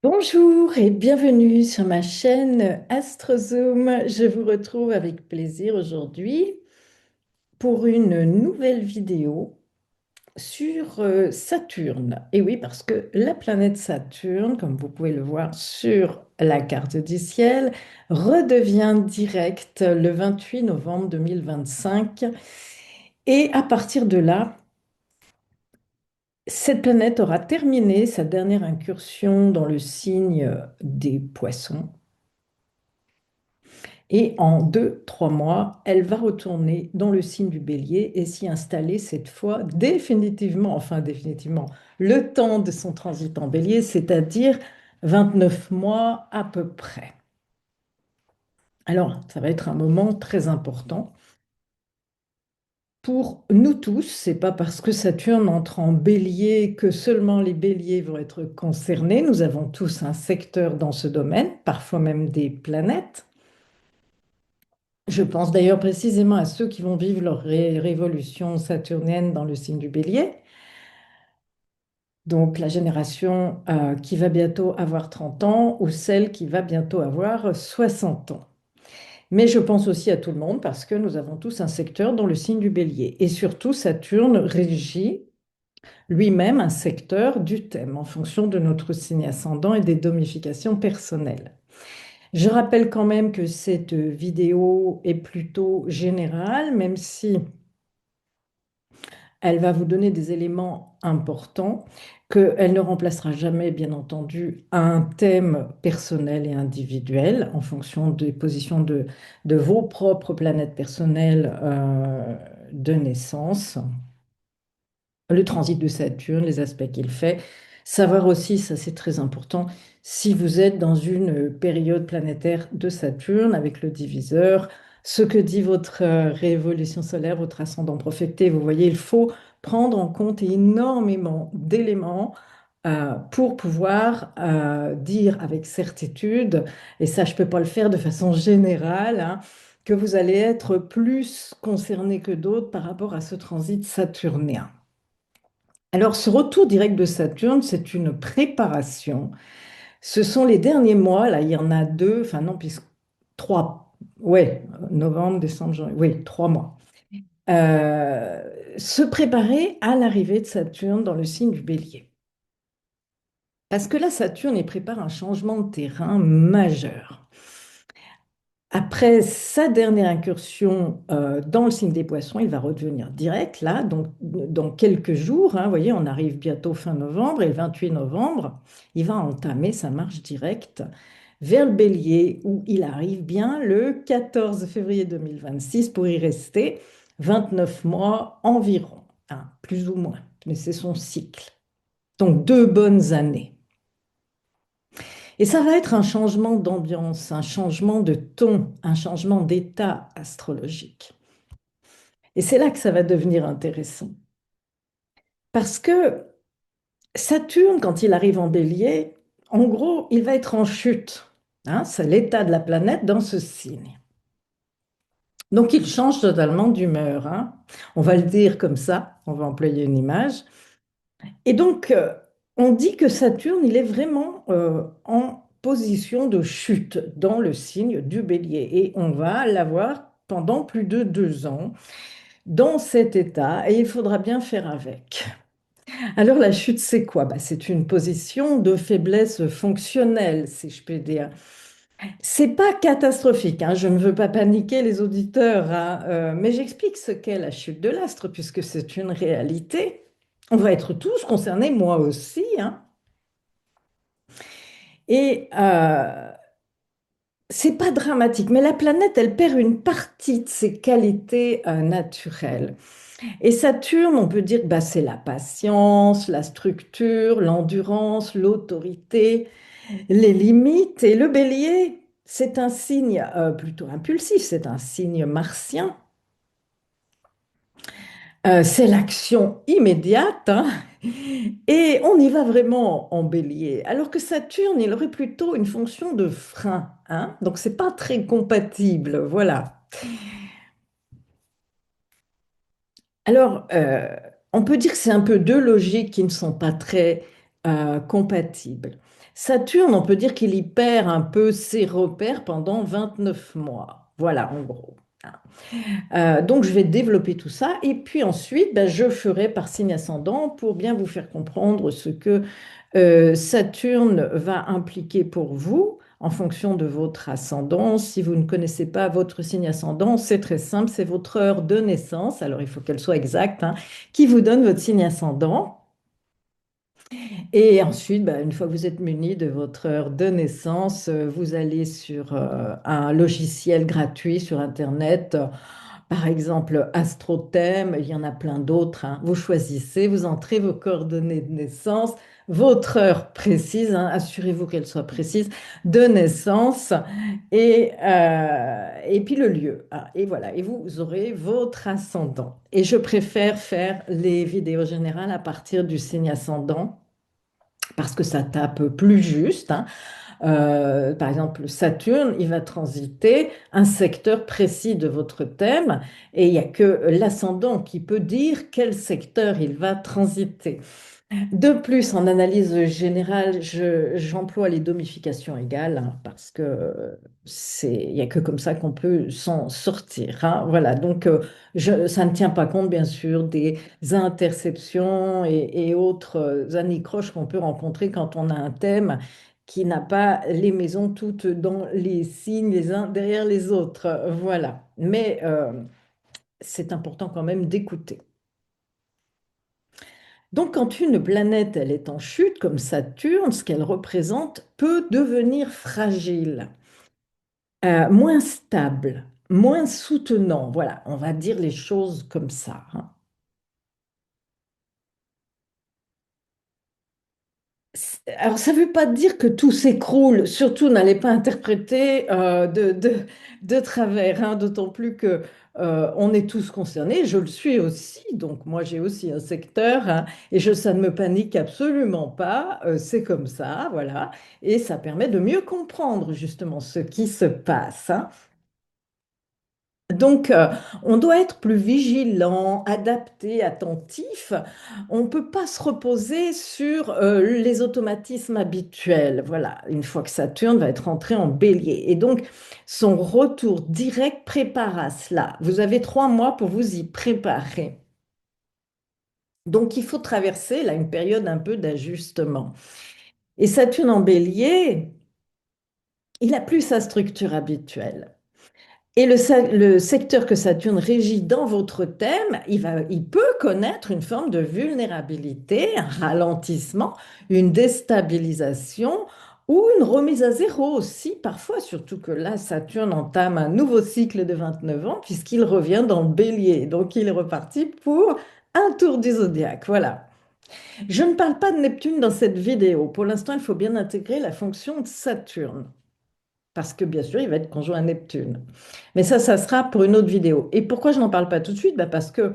Bonjour et bienvenue sur ma chaîne AstroZoom. Je vous retrouve avec plaisir aujourd'hui pour une nouvelle vidéo sur Saturne. Et oui, parce que la planète Saturne, comme vous pouvez le voir sur la carte du ciel, redevient directe le 28 novembre 2025. Et à partir de là, cette planète aura terminé sa dernière incursion dans le signe des Poissons. Et en 2, 3 mois, elle va retourner dans le signe du Bélier et s'y installer cette fois définitivement, enfin définitivement, le temps de son transit en Bélier, c'est-à-dire 29 mois à peu près. Alors, ça va être un moment très important pour nous tous. C'est pas parce que Saturne entre en Bélier que seulement les Béliers vont être concernés. Nous avons tous un secteur dans ce domaine, parfois même des planètes. Je pense d'ailleurs précisément à ceux qui vont vivre leur révolution saturnienne dans le signe du Bélier, donc la génération qui va bientôt avoir 30 ans ou celle qui va bientôt avoir 60 ans. Mais je pense aussi à tout le monde parce que nous avons tous un secteur dans le signe du Bélier. Et surtout, Saturne régit lui-même un secteur du thème en fonction de notre signe ascendant et des domifications personnelles. Je rappelle quand même que cette vidéo est plutôt générale, même si elle va vous donner des éléments importants qu'elle ne remplacera jamais, bien entendu, un thème personnel et individuel en fonction des positions de vos propres planètes personnelles de naissance, le transit de Saturne, les aspects qu'il fait. Savoir aussi, ça c'est très important, si vous êtes dans une période planétaire de Saturne avec le diviseur, ce que dit votre révolution solaire, votre ascendant prophété. Vous voyez, il faut prendre en compte énormément d'éléments pour pouvoir dire avec certitude, et ça je ne peux pas le faire de façon générale, hein, que vous allez être plus concerné que d'autres par rapport à ce transit saturnien. Alors, ce retour direct de Saturne, c'est une préparation. Ce sont les derniers mois, là, il y en a deux, enfin non, puisque trois, ouais, novembre, décembre, janvier, oui, 3 mois. Euh, Se préparer à l'arrivée de Saturne dans le signe du Bélier. Parce que là, Saturne, il prépare un changement de terrain majeur. Après sa dernière incursion dans le signe des Poissons, il va redevenir direct, là, donc dans quelques jours, hein, vous voyez, on arrive bientôt fin novembre, et le 28 novembre, il va entamer sa marche directe vers le Bélier, où il arrive bien le 14 février 2026 pour y rester 29 mois environ, hein, plus ou moins, mais c'est son cycle. Donc 2 bonnes années. Et ça va être un changement d'ambiance, un changement de ton, un changement d'état astrologique. Et c'est là que ça va devenir intéressant. Parce que Saturne, quand il arrive en bélier, en gros, il va être en chute. Hein, c'est l'état de la planète dans ce signe. Donc il change totalement d'humeur. Hein. On va le dire comme ça, on va employer une image. Et donc, on dit que Saturne, il est vraiment en position de chute dans le signe du Bélier. Et on va l'avoir pendant plus de 2 ans dans cet état, et il faudra bien faire avec. Alors, la chute, c'est quoi? Bah, c'est une position de faiblesse fonctionnelle, si je peux dire. C'est pas catastrophique, hein, je ne veux pas paniquer les auditeurs, hein, mais j'explique ce qu'est la chute de l'astre, puisque c'est une réalité. On va être tous concernés, moi aussi, hein. Et c'est pas dramatique, mais la planète, elle perd une partie de ses qualités naturelles. Et Saturne, on peut dire que bah, c'est la patience, la structure, l'endurance, l'autorité, les limites. Et le Bélier, c'est un signe plutôt impulsif, c'est un signe martien. C'est l'action immédiate, hein. Et on y va vraiment en bélier. Alors que Saturne, il aurait plutôt une fonction de frein, hein. Donc, c'est pas très compatible, voilà. Alors, on peut dire que c'est un peu deux logiques qui ne sont pas très compatible. Saturne, on peut dire qu'il y perd un peu ses repères pendant 29 mois. Voilà, en gros. Donc, je vais développer tout ça. Et puis ensuite, ben, je ferai par signe ascendant pour bien vous faire comprendre ce que Saturne va impliquer pour vous en fonction de votre ascendant. Si vous ne connaissez pas votre signe ascendant, c'est très simple, c'est votre heure de naissance. Alors, il faut qu'elle soit exacte, hein, qui vous donne votre signe ascendant. Et ensuite, bah, une fois que vous êtes muni de votre heure de naissance, vous allez sur un logiciel gratuit sur Internet, par exemple AstroThème, il y en a plein d'autres, hein. Vous choisissez, vous entrez vos coordonnées de naissance, votre heure précise, hein, assurez-vous qu'elle soit précise, de naissance, et puis le lieu, hein. Et voilà, et vous aurez votre ascendant. Et je préfère faire les vidéos générales à partir du signe ascendant parce que ça tape plus juste, hein. Par exemple, Saturne, il va transiter un secteur précis de votre thème et il n'y a que l'ascendant qui peut dire quel secteur il va transiter. De plus, en analyse générale, j'emploie les domifications égales, hein, parce que il n'y a que comme ça qu'on peut s'en sortir, hein. Voilà, donc ça ne tient pas compte, bien sûr, des interceptions et autres anicroches qu'on peut rencontrer quand on a un thème qui n'a pas les maisons toutes dans les signes les uns derrière les autres. Voilà, mais c'est important quand même d'écouter. Donc, quand une planète, elle est en chute, comme Saturne, ce qu'elle représente peut devenir fragile, moins stable, moins soutenant. Voilà, on va dire les choses comme ça, hein. Alors, ça ne veut pas dire que tout s'écroule, surtout n'allez pas interpréter de travers, hein, d'autant plus que on est tous concernés, je le suis aussi, donc moi j'ai aussi un secteur, hein, et ça ne me panique absolument pas, c'est comme ça, voilà, et ça permet de mieux comprendre justement ce qui se passe, hein. Donc, on doit être plus vigilant, adapté, attentif. On ne peut pas se reposer sur les automatismes habituels. Voilà, une fois que Saturne va être entré en bélier. Et donc, son retour direct prépare à cela. Vous avez 3 mois pour vous y préparer. Donc, il faut traverser là une période un peu d'ajustement. Et Saturne en bélier, il n'a plus sa structure habituelle. Et le secteur que Saturne régit dans votre thème, il peut connaître une forme de vulnérabilité, un ralentissement, une déstabilisation ou une remise à zéro aussi, parfois, surtout que là, Saturne entame un nouveau cycle de 29 ans puisqu'il revient dans le bélier. Donc, il est reparti pour un tour du zodiaque. Voilà. Je ne parle pas de Neptune dans cette vidéo. Pour l'instant, il faut bien intégrer la fonction de Saturne parce que bien sûr, il va être conjoint à Neptune. Mais ça sera pour une autre vidéo. Et pourquoi je n'en parle pas tout de suite? Bah, parce que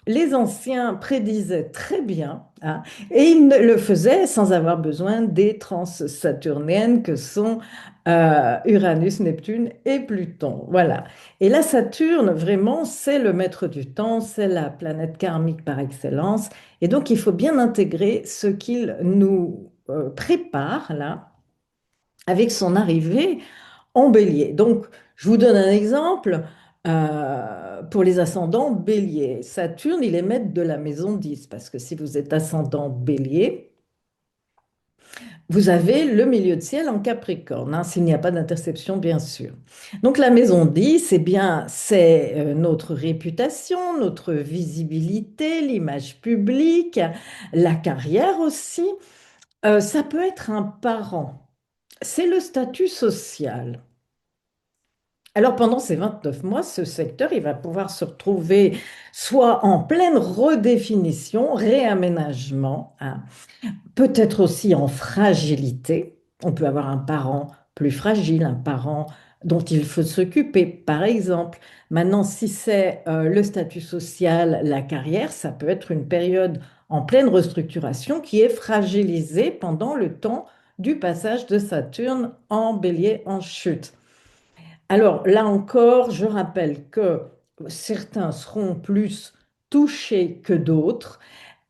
les anciens prédisaient très bien, hein, et ils le faisaient sans avoir besoin des transsaturniennes que sont Uranus, Neptune et Pluton. Voilà. Et la Saturne, vraiment, c'est le maître du temps, c'est la planète karmique par excellence. Et donc, il faut bien intégrer ce qu'il nous prépare là avec son arrivée en bélier. Donc, je vous donne un exemple. Pour les ascendants bélier, Saturne, il est maître de la maison 10 parce que si vous êtes ascendant bélier, vous avez le milieu de ciel en Capricorne, hein, s'il n'y a pas d'interception, bien sûr. Donc, la maison 10, eh bien, c'est notre réputation, notre visibilité, l'image publique, la carrière aussi. Ça peut être un parent. C'est le statut social. Alors pendant ces 29 mois, ce secteur, il va pouvoir se retrouver soit en pleine redéfinition, réaménagement, hein, peut-être aussi en fragilité. On peut avoir un parent plus fragile, un parent dont il faut s'occuper, par exemple. Maintenant, si c'est le statut social, la carrière, ça peut être une période en pleine restructuration qui est fragilisée pendant le temps du passage de Saturne en bélier en chute. Alors là encore, je rappelle que certains seront plus touchés que d'autres.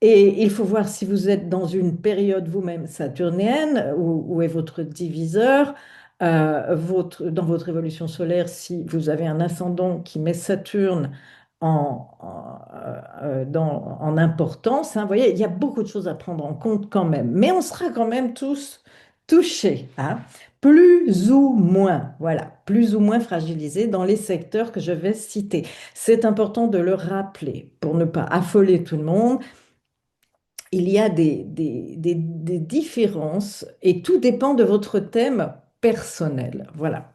Et il faut voir si vous êtes dans une période vous-même saturnienne, où est votre diviseur, dans votre évolution solaire, si vous avez un ascendant qui met Saturne en importance, hein. Vous voyez, il y a beaucoup de choses à prendre en compte quand même. Mais on sera quand même tous touchés, hein, plus ou moins, voilà, plus ou moins fragilisés dans les secteurs que je vais citer. C'est important de le rappeler pour ne pas affoler tout le monde. Il y a des différences et tout dépend de votre thème personnel. Voilà.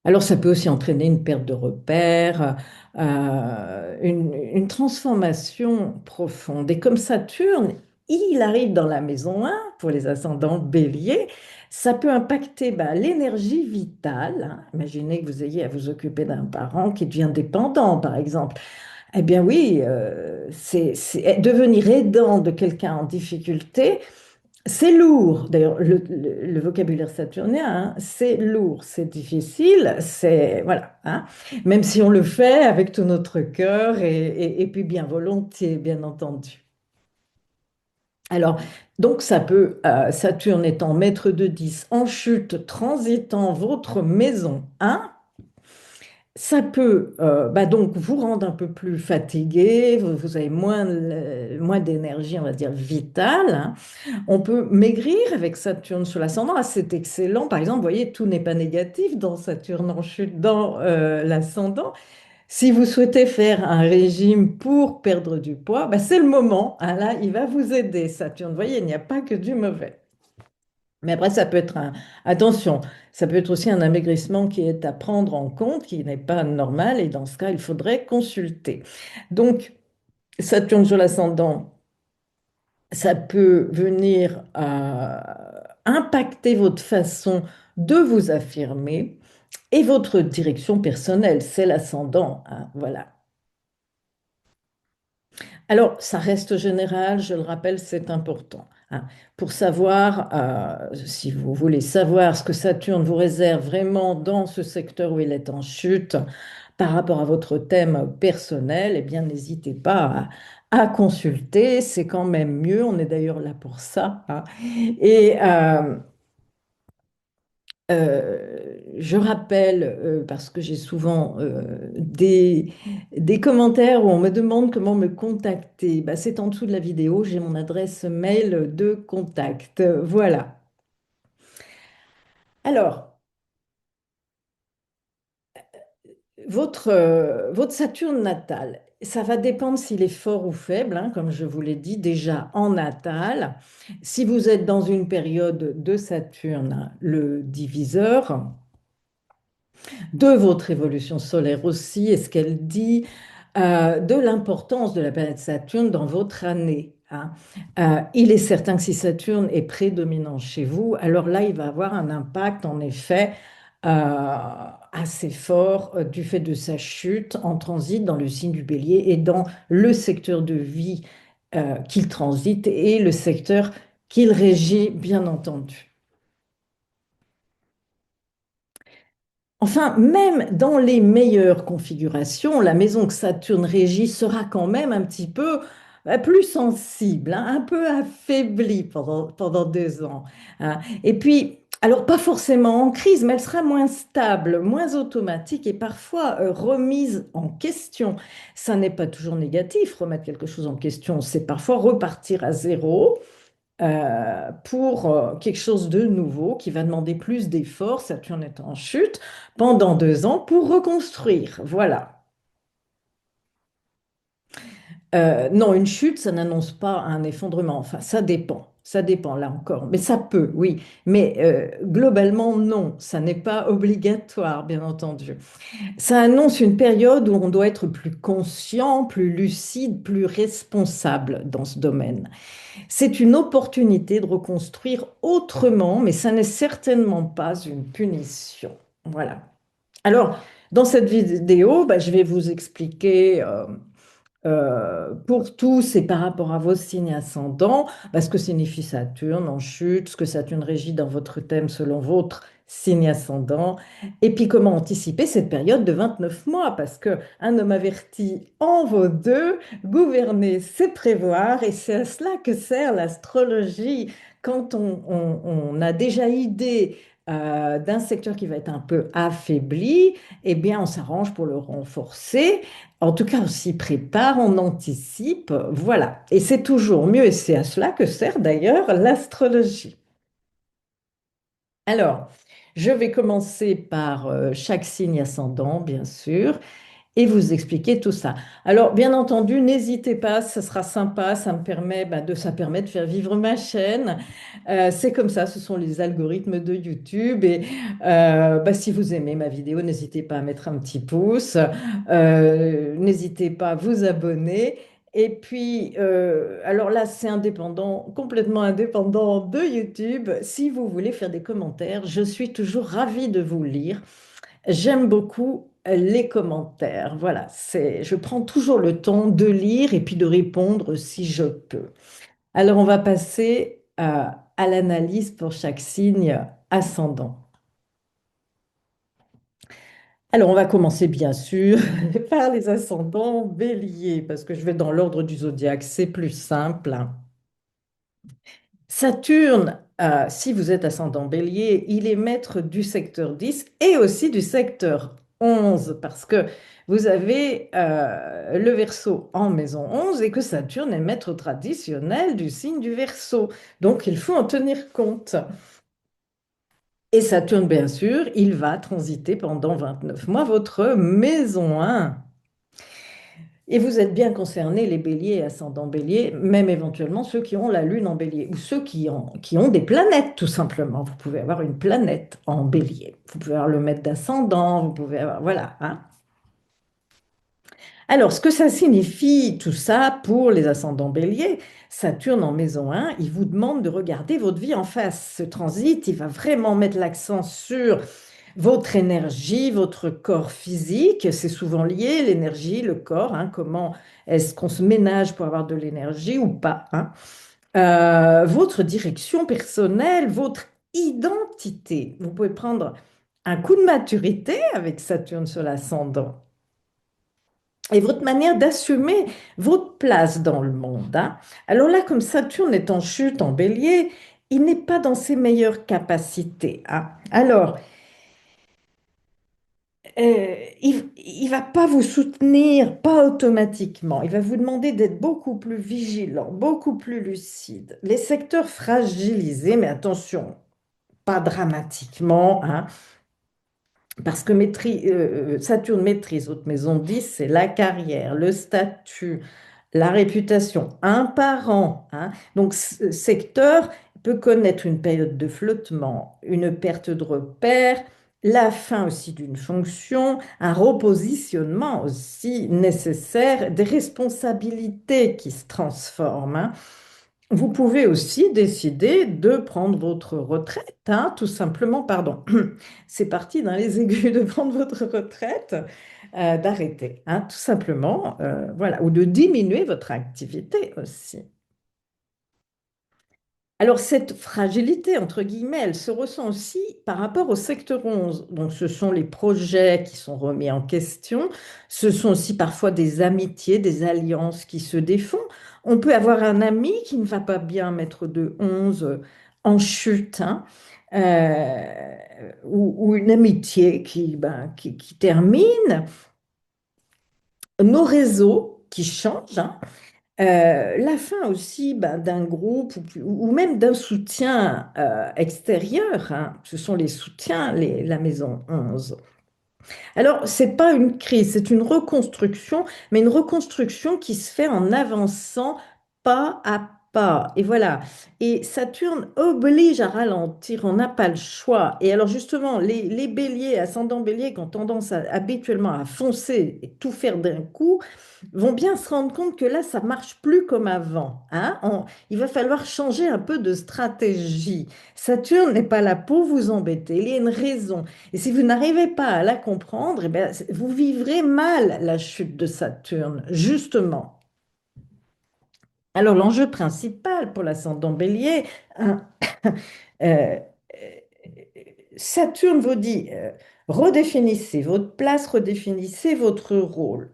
Alors, ça peut aussi entraîner une perte de repères, une transformation profonde. Et comme Saturne, il arrive dans la maison 1 pour les ascendants béliers, ça peut impacter l'énergie vitale, hein. Imaginez que vous ayez à vous occuper d'un parent qui devient dépendant, par exemple. Eh bien oui, devenir aidant de quelqu'un en difficulté, c'est lourd. D'ailleurs, le vocabulaire saturnien, hein, c'est lourd, c'est difficile, c'est voilà, hein. Même si on le fait avec tout notre cœur et puis bien volontiers, bien entendu. Alors, donc ça peut, Saturne étant maître de 10 en chute, transitant votre maison 1. Ça peut donc vous rendre un peu plus fatigué, vous avez moins d'énergie, on va dire, vitale, hein. On peut maigrir avec Saturne sur l'ascendant. Ah, c'est excellent. Par exemple, vous voyez, tout n'est pas négatif dans Saturne en chute dans l'ascendant. Si vous souhaitez faire un régime pour perdre du poids, c'est le moment, hein. Là, il va vous aider, Saturne. Vous voyez, il n'y a pas que du mauvais. Mais après, ça peut être attention, ça peut être aussi un amaigrissement qui est à prendre en compte, qui n'est pas normal, et dans ce cas, il faudrait consulter. Donc, Saturne sur l'ascendant, ça peut venir impacter votre façon de vous affirmer et votre direction personnelle, c'est l'ascendant, hein, voilà. Alors, ça reste général, je le rappelle, c'est important, hein. Pour savoir, si vous voulez savoir ce que Saturne vous réserve vraiment dans ce secteur où il est en chute par rapport à votre thème personnel, eh bien, n'hésitez pas à consulter, c'est quand même mieux, on est d'ailleurs là pour ça, hein. Et je rappelle, parce que j'ai souvent des commentaires où on me demande comment me contacter. C'est en dessous de la vidéo, j'ai mon adresse mail de contact. Voilà. Alors, votre Saturne natal, ça va dépendre s'il est fort ou faible, hein, comme je vous l'ai dit déjà en natal. Si vous êtes dans une période de Saturne, le diviseur, de votre évolution solaire aussi, et ce qu'elle dit de l'importance de la planète Saturne dans votre année, hein. Il est certain que si Saturne est prédominant chez vous, alors là, il va avoir un impact en effet assez fort du fait de sa chute en transit dans le signe du Bélier et dans le secteur de vie qu'il transite et le secteur qu'il régit, bien entendu. Enfin, même dans les meilleures configurations, la maison que Saturne régit sera quand même un petit peu plus sensible, hein, un peu affaiblie pendant 2 ans, hein. Et puis, alors pas forcément en crise, mais elle sera moins stable, moins automatique et parfois remise en question. Ça n'est pas toujours négatif, remettre quelque chose en question, c'est parfois repartir à zéro pour quelque chose de nouveau qui va demander plus d'efforts, Saturne est en chute, pendant 2 ans pour reconstruire. Voilà. Non, une chute, ça n'annonce pas un effondrement. Enfin, ça dépend. Ça dépend, là encore. Mais ça peut, oui. Mais globalement, non. Ça n'est pas obligatoire, bien entendu. Ça annonce une période où on doit être plus conscient, plus lucide, plus responsable dans ce domaine. C'est une opportunité de reconstruire autrement, mais ça n'est certainement pas une punition. Voilà. Alors, dans cette vidéo, je vais vous expliquer pour tous et par rapport à vos signes ascendants, ce que signifie Saturne en chute, ce que Saturne régit dans votre thème selon votre signe ascendant. Et puis comment anticiper cette période de 29 mois? Parce que un homme averti en vaut deux, gouverner, c'est prévoir, et c'est à cela que sert l'astrologie. Quand on a déjà idée d'un secteur qui va être un peu affaibli, eh bien on s'arrange pour le renforcer. En tout cas, on s'y prépare, on anticipe, voilà. Et c'est toujours mieux, et c'est à cela que sert d'ailleurs l'astrologie. Alors, je vais commencer par chaque signe ascendant, bien sûr, et vous expliquer tout ça. Alors, bien entendu, n'hésitez pas, ça sera sympa, ça permet de faire vivre ma chaîne. C'est comme ça, ce sont les algorithmes de YouTube. Et si vous aimez ma vidéo, n'hésitez pas à mettre un petit pouce, n'hésitez pas à vous abonner. Et puis, alors là, c'est indépendant, complètement indépendant de YouTube. Si vous voulez faire des commentaires, je suis toujours ravie de vous lire. J'aime beaucoup les commentaires. Voilà, je prends toujours le temps de lire et puis de répondre si je peux. Alors, on va passer à l'analyse pour chaque signe ascendant. Alors, on va commencer bien sûr par les ascendants béliers, parce que je vais dans l'ordre du zodiaque, c'est plus simple. Saturne, si vous êtes ascendant bélier, il est maître du secteur 10 et aussi du secteur 11 parce que vous avez le Verseau en maison 11 et que Saturne est maître traditionnel du signe du Verseau. Donc, il faut en tenir compte. Et Saturne, bien sûr, il va transiter pendant 29 mois votre maison 1. Et vous êtes bien concernés, les béliers et ascendants béliers, même éventuellement ceux qui ont la lune en bélier, ou ceux qui ont des planètes, tout simplement. Vous pouvez avoir une planète en bélier. Vous pouvez avoir le maître d'ascendant, vous pouvez avoir... Voilà, hein. Alors, ce que ça signifie, tout ça, pour les ascendants béliers, Saturne en maison 1, il vous demande de regarder votre vie en face. Ce transit, il va vraiment mettre l'accent sur votre énergie, votre corps physique, c'est souvent lié, l'énergie, le corps, hein, comment est-ce qu'on se ménage pour avoir de l'énergie ou pas, hein. Votre direction personnelle, votre identité. Vous pouvez prendre un coup de maturité avec Saturne sur l'ascendant et votre manière d'assumer votre place dans le monde, hein. Alors là, comme Saturne est en chute, en bélier, il n'est pas dans ses meilleures capacités, hein. Alors, il ne va pas vous soutenir, pas automatiquement. Il va vous demander d'être beaucoup plus vigilant, beaucoup plus lucide. Les secteurs fragilisés, mais attention, pas dramatiquement, hein, parce que Saturne maîtrise votre maison 10, c'est la carrière, le statut, la réputation, un parent, hein. Donc, ce secteur peut connaître une période de flottement, une perte de repère, la fin aussi d'une fonction, un repositionnement aussi nécessaire, des responsabilités qui se transforment, hein. Vous pouvez aussi décider de prendre votre retraite, hein, tout simplement, pardon, c'est parti dans les aigus de prendre votre retraite, d'arrêter, hein, tout simplement, voilà, ou de diminuer votre activité aussi. Alors, cette fragilité, entre guillemets, elle se ressent aussi par rapport au secteur 11. Donc, ce sont les projets qui sont remis en question. Ce sont aussi parfois des amitiés, des alliances qui se défont. On peut avoir un ami qui ne va pas bien mettre de 11 en chute, hein, ou une amitié qui termine. Nos réseaux qui changent, hein. La fin aussi d'un groupe ou même d'un soutien extérieur, hein. Ce sont les soutiens, la maison 11. Alors, c'est pas une crise, c'est une reconstruction, mais une reconstruction qui se fait en avançant pas à pas. Et voilà. Et Saturne oblige à ralentir, on n'a pas le choix. Et alors, justement, les béliers, ascendants béliers, qui ont tendance habituellement à foncer et tout faire d'un coup, vont bien se rendre compte que là, ça marche plus comme avant, hein. Il va falloir changer un peu de stratégie. Saturne n'est pas là pour vous embêter, il y a une raison. Et si vous n'arrivez pas à la comprendre, eh bien, vous vivrez mal la chute de Saturne, justement. Alors, l'enjeu principal pour l'ascendant bélier, hein, euh, Saturne vous dit, redéfinissez votre place, redéfinissez votre rôle.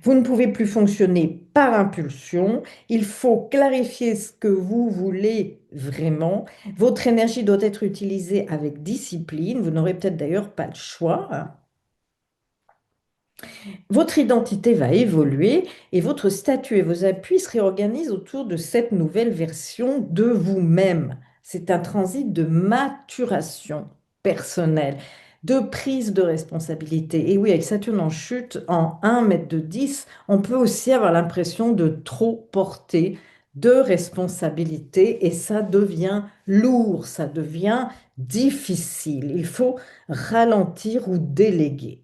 Vous ne pouvez plus fonctionner par impulsion. Il faut clarifier ce que vous voulez vraiment. Votre énergie doit être utilisée avec discipline. Vous n'aurez peut-être d'ailleurs pas le choix, hein. Votre identité va évoluer et votre statut et vos appuis se réorganisent autour de cette nouvelle version de vous-même. C'est un transit de maturation personnelle, de prise de responsabilité. Et oui, avec Saturne en chute en 1 mètre de 10, on peut aussi avoir l'impression de trop porter de responsabilité et ça devient lourd, ça devient difficile. Il faut ralentir ou déléguer.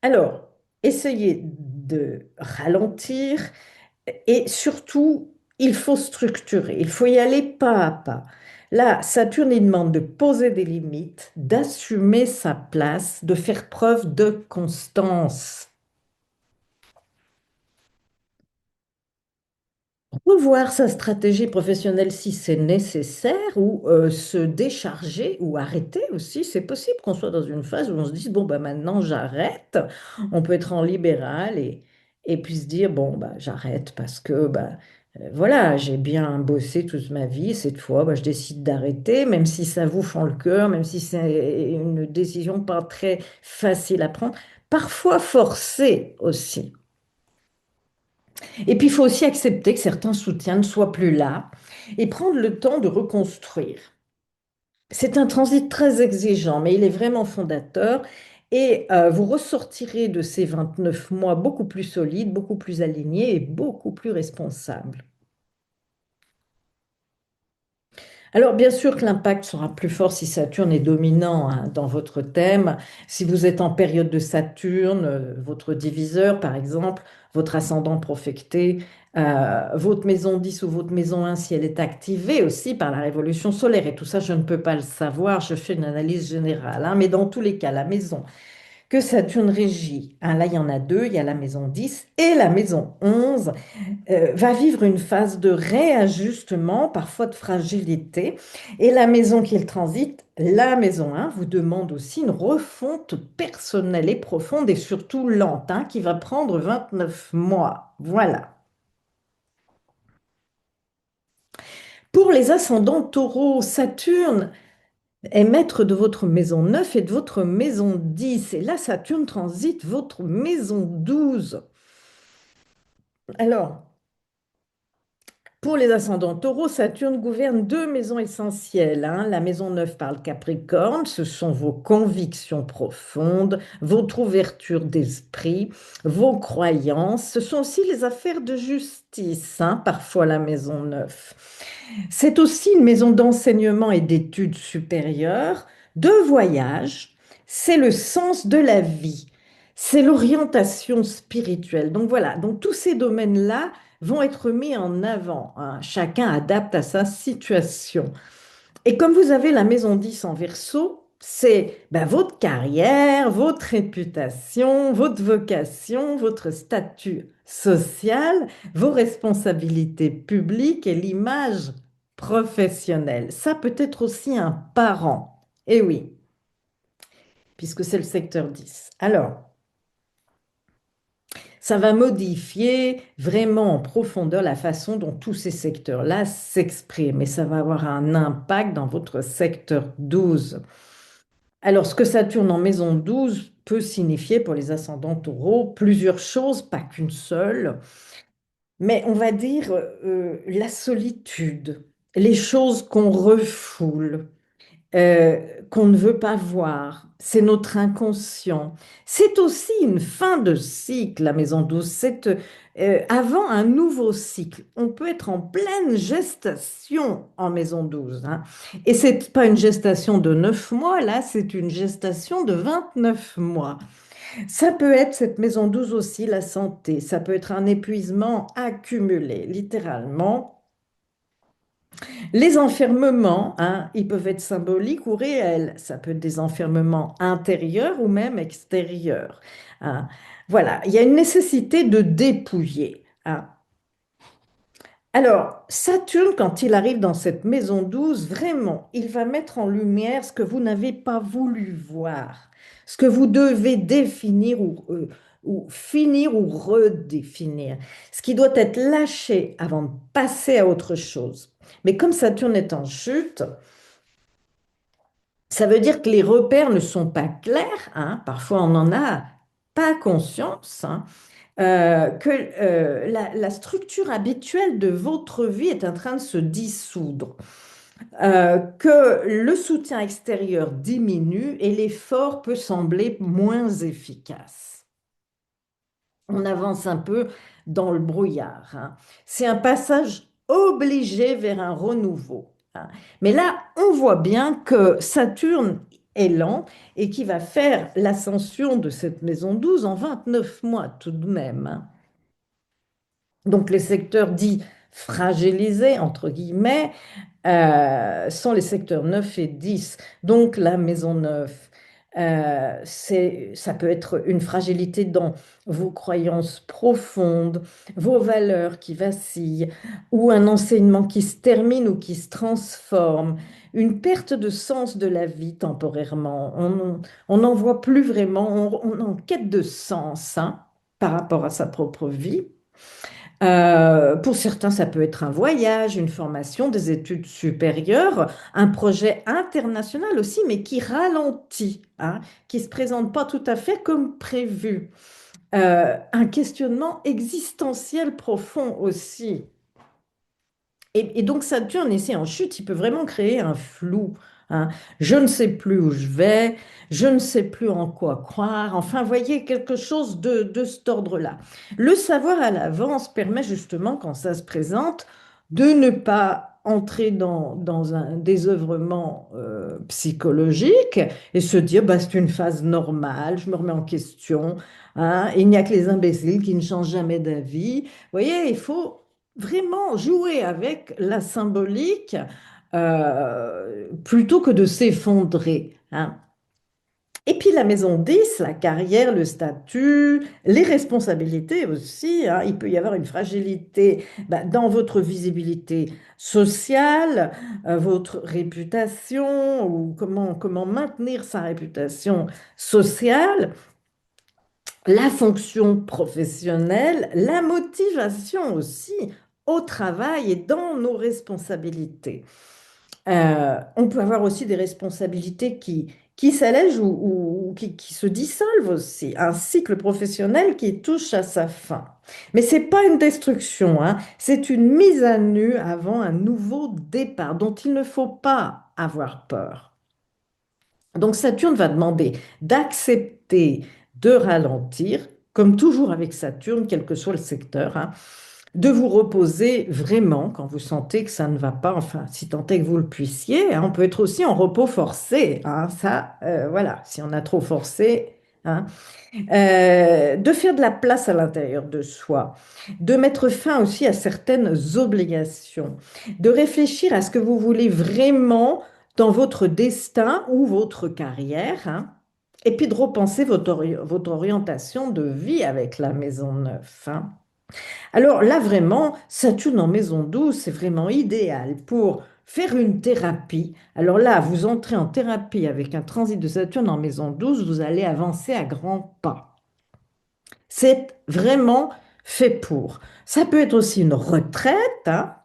Alors, essayez de ralentir et surtout, il faut structurer, il faut y aller pas à pas. Là, Saturne, il demande de poser des limites, d'assumer sa place, de faire preuve de constance. Revoir sa stratégie professionnelle si c'est nécessaire ou se décharger ou arrêter aussi. C'est possible qu'on soit dans une phase où on se dise, bon, bah, maintenant j'arrête. On peut être en libéral et puis se dire, bon, bah, j'arrête parce que bah, voilà, j'ai bien bossé toute ma vie. Cette fois, bah, je décide d'arrêter, même si ça vous fend le cœur, même si c'est une décision pas très facile à prendre. Parfois forcée aussi. Et puis, il faut aussi accepter que certains soutiens ne soient plus là et prendre le temps de reconstruire. C'est un transit très exigeant, mais il est vraiment fondateur et vous ressortirez de ces 29 mois beaucoup plus solide, beaucoup plus aligné et beaucoup plus responsable. Alors, bien sûr que l'impact sera plus fort si Saturne est dominant, hein, dans votre thème. Si vous êtes en période de Saturne, votre diviseur, par exemple, votre ascendant profecté, votre maison 10 ou votre maison 1, si elle est activée aussi par la révolution solaire. Et tout ça, je ne peux pas le savoir, je fais une analyse générale, hein, mais dans tous les cas, la maison que Saturne régit, hein, là, il y en a deux, il y a la maison 10 et la maison 11 va vivre une phase de réajustement, parfois de fragilité. Et la maison qu'il transite, la maison 1, vous demande aussi une refonte personnelle et profonde et surtout lente, hein, qui va prendre 29 mois. Voilà. Pour les ascendants taureaux, Saturne est maître de votre maison 9 et de votre maison 10. Et là, Saturne transite votre maison 12. Alors, pour les ascendants taureaux, Saturne gouverne deux maisons essentielles, hein. La maison 9 par le Capricorne, ce sont vos convictions profondes, votre ouverture d'esprit, vos croyances. Ce sont aussi les affaires de justice, hein, parfois la maison 9. C'est aussi une maison d'enseignement et d'études supérieures, de voyage. C'est le sens de la vie. C'est l'orientation spirituelle. Donc voilà, donc tous ces domaines-là vont être mis en avant, hein. Chacun adapte à sa situation. Et comme vous avez la maison 10 en verso, c'est ben, votre carrière, votre réputation, votre vocation, votre statut social, vos responsabilités publiques et l'image professionnelle. Ça peut être aussi un parent. Eh oui, puisque c'est le secteur 10. Alors, ça va modifier vraiment en profondeur la façon dont tous ces secteurs-là s'expriment et ça va avoir un impact dans votre secteur 12. Alors, ce que Saturne en maison 12 peut signifier pour les ascendants taureaux, plusieurs choses, pas qu'une seule, mais on va dire la solitude, les choses qu'on refoule, qu'on ne veut pas voir. C'est notre inconscient. C'est aussi une fin de cycle, la maison 12. C'est avant un nouveau cycle. On peut être en pleine gestation en maison 12, hein. Et c'est pas une gestation de 9 mois, là, c'est une gestation de 29 mois. Ça peut être cette maison 12 aussi, la santé. Ça peut être un épuisement accumulé, littéralement. Les enfermements, hein, ils peuvent être symboliques ou réels. Ça peut être des enfermements intérieurs ou même extérieurs, hein. Voilà, il y a une nécessité de dépouiller, hein. Alors, Saturne, quand il arrive dans cette maison 12, vraiment, il va mettre en lumière ce que vous n'avez pas voulu voir, ce que vous devez définir ou finir ou redéfinir, ce qui doit être lâché avant de passer à autre chose. Mais comme Saturne est en chute, ça veut dire que les repères ne sont pas clairs, hein. Parfois, on n'en a pas conscience, hein, que la structure habituelle de votre vie est en train de se dissoudre, que le soutien extérieur diminue et l'effort peut sembler moins efficace. On avance un peu dans le brouillard, hein. C'est un passage obligé vers un renouveau, hein. Mais là, on voit bien que Saturne est lent et qui va faire l'ascension de cette maison 12 en 29 mois tout de même, hein. Donc les secteurs dits fragilisés, entre guillemets, sont les secteurs 9 et 10. Donc la maison 9, ça peut être une fragilité dans vos croyances profondes, vos valeurs qui vacillent, ou un enseignement qui se termine ou qui se transforme, une perte de sens de la vie temporairement. On n'en voit plus vraiment, on est en quête de sens, hein, par rapport à sa propre vie. Pour certains, ça peut être un voyage, une formation, des études supérieures, un projet international aussi, mais qui ralentit, hein, qui ne se présente pas tout à fait comme prévu. Un questionnement existentiel profond aussi. Et donc Saturne, ici en chute, il peut vraiment créer un flou, hein. Je ne sais plus où je vais, je ne sais plus en quoi croire. Enfin, voyez, quelque chose de cet ordre-là. Le savoir à l'avance permet justement, quand ça se présente, de ne pas entrer dans un désœuvrement psychologique et se dire, bah, c'est une phase normale, je me remets en question, hein. Il n'y a que les imbéciles qui ne changent jamais d'avis. Vous voyez, il faut vraiment jouer avec la symbolique plutôt que de s'effondrer, hein. Et puis la maison 10, la carrière, le statut, les responsabilités aussi, hein. Il peut y avoir une fragilité dans votre visibilité sociale, votre réputation, ou comment maintenir sa réputation sociale, la fonction professionnelle, la motivation aussi au travail et dans nos responsabilités. On peut avoir aussi des responsabilités qui s'allègent ou qui se dissolvent aussi. Un cycle professionnel qui touche à sa fin. Mais c'est pas une destruction, hein. C'est une mise à nu avant un nouveau départ dont il ne faut pas avoir peur. Donc Saturne va demander d'accepter de ralentir, comme toujours avec Saturne, quel que soit le secteur, hein, de vous reposer vraiment quand vous sentez que ça ne va pas, enfin, si tant est que vous le puissiez, hein. On peut être aussi en repos forcé, hein, ça, voilà, si on a trop forcé, hein. De faire de la place à l'intérieur de soi, de mettre fin aussi à certaines obligations, de réfléchir à ce que vous voulez vraiment dans votre destin ou votre carrière, hein, et puis de repenser votre orientation de vie avec la maison 9, hein. Alors là, vraiment, Saturne en maison 12, c'est vraiment idéal pour faire une thérapie. Alors là, vous entrez en thérapie avec un transit de Saturne en maison 12, vous allez avancer à grands pas. C'est vraiment fait pour. Ça peut être aussi une retraite, hein.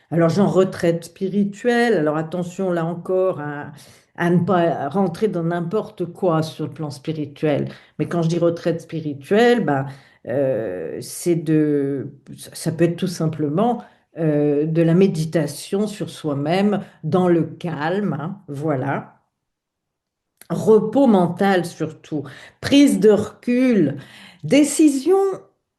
Alors, genre retraite spirituelle. Alors, attention là encore à ne pas rentrer dans n'importe quoi sur le plan spirituel. Mais quand je dis retraite spirituelle, ça peut être tout simplement de la méditation sur soi-même dans le calme, hein, voilà. Repos mental surtout, prise de recul, décision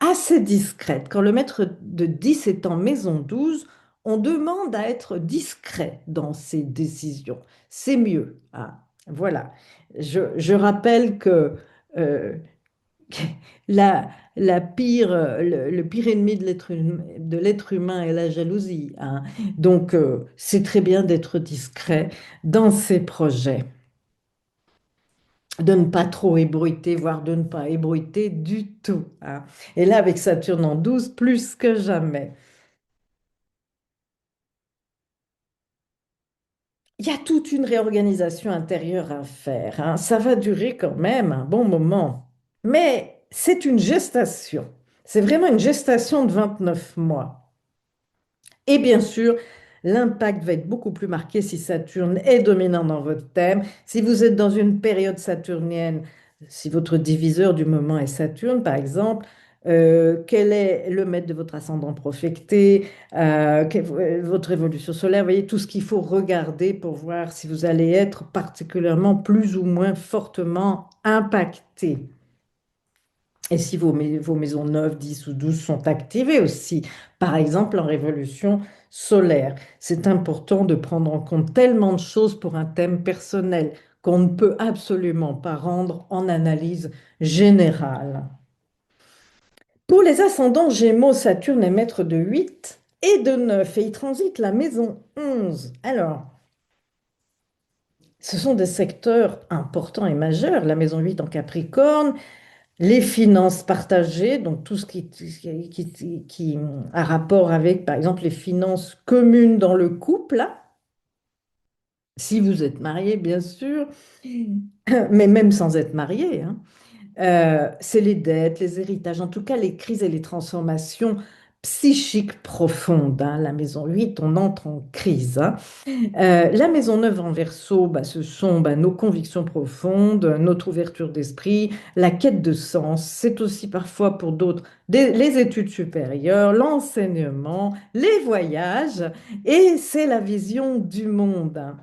assez discrète. Quand le maître de 10 est en maison 12, on demande à être discret dans ses décisions. C'est mieux, hein. Voilà. Je rappelle que euh, la pire, le pire ennemi de l'être humain est la jalousie, hein. Donc, c'est très bien d'être discret dans ses projets, de ne pas trop ébruiter, voire de ne pas ébruiter du tout, hein. Et là, avec Saturne en 12, plus que jamais. il y a toute une réorganisation intérieure à faire, hein. Ça va durer quand même un bon moment. Mais c'est une gestation. C'est vraiment une gestation de 29 mois. Et bien sûr, l'impact va être beaucoup plus marqué si Saturne est dominant dans votre thème. Si vous êtes dans une période saturnienne, si votre diviseur du moment est Saturne, par exemple, quel est le maître de votre ascendant profecté, votre évolution solaire, vous voyez, tout ce qu'il faut regarder pour voir si vous allez être particulièrement plus ou moins fortement impacté. Et si vos maisons 9, 10 ou 12 sont activées aussi, par exemple en révolution solaire, c'est important de prendre en compte tellement de choses pour un thème personnel qu'on ne peut absolument pas rendre en analyse générale. Pour les ascendants Gémeaux, Saturne est maître de 8 et de 9 et il transite la maison 11. Alors, ce sont des secteurs importants et majeurs. La maison 8 en Capricorne, les finances partagées, donc tout ce qui a rapport avec, par exemple, les finances communes dans le couple, là, si vous êtes marié, bien sûr, mais même sans être marié, hein. C'est les dettes, les héritages, en tout cas les crises et les transformations psychiques profondes, hein. La maison 8, on entre en crise, hein. La maison neuve en verso, bah, ce sont bah, nos convictions profondes, notre ouverture d'esprit, la quête de sens. C'est aussi parfois pour d'autres les études supérieures, l'enseignement, les voyages, et c'est la vision du monde.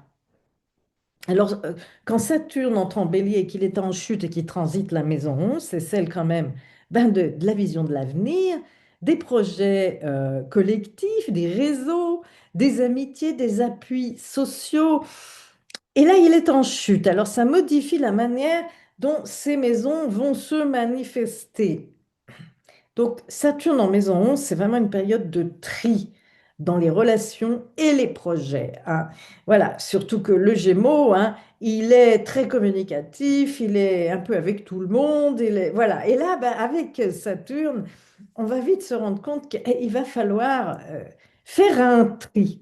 Alors, quand Saturne entre en bélier et qu'il est en chute et qu'il transite la maison 11, c'est celle quand même ben, de la vision de l'avenir, des projets collectifs, des réseaux, des amitiés, des appuis sociaux. Et là, il est en chute. Alors, ça modifie la manière dont ces maisons vont se manifester. Donc, Saturne en maison 11, c'est vraiment une période de tri dans les relations et les projets, hein. Voilà, surtout que le Gémeaux, hein, il est très communicatif, il est un peu avec tout le monde, voilà. Et là, ben, avec Saturne, on va vite se rendre compte qu'il va falloir faire un tri.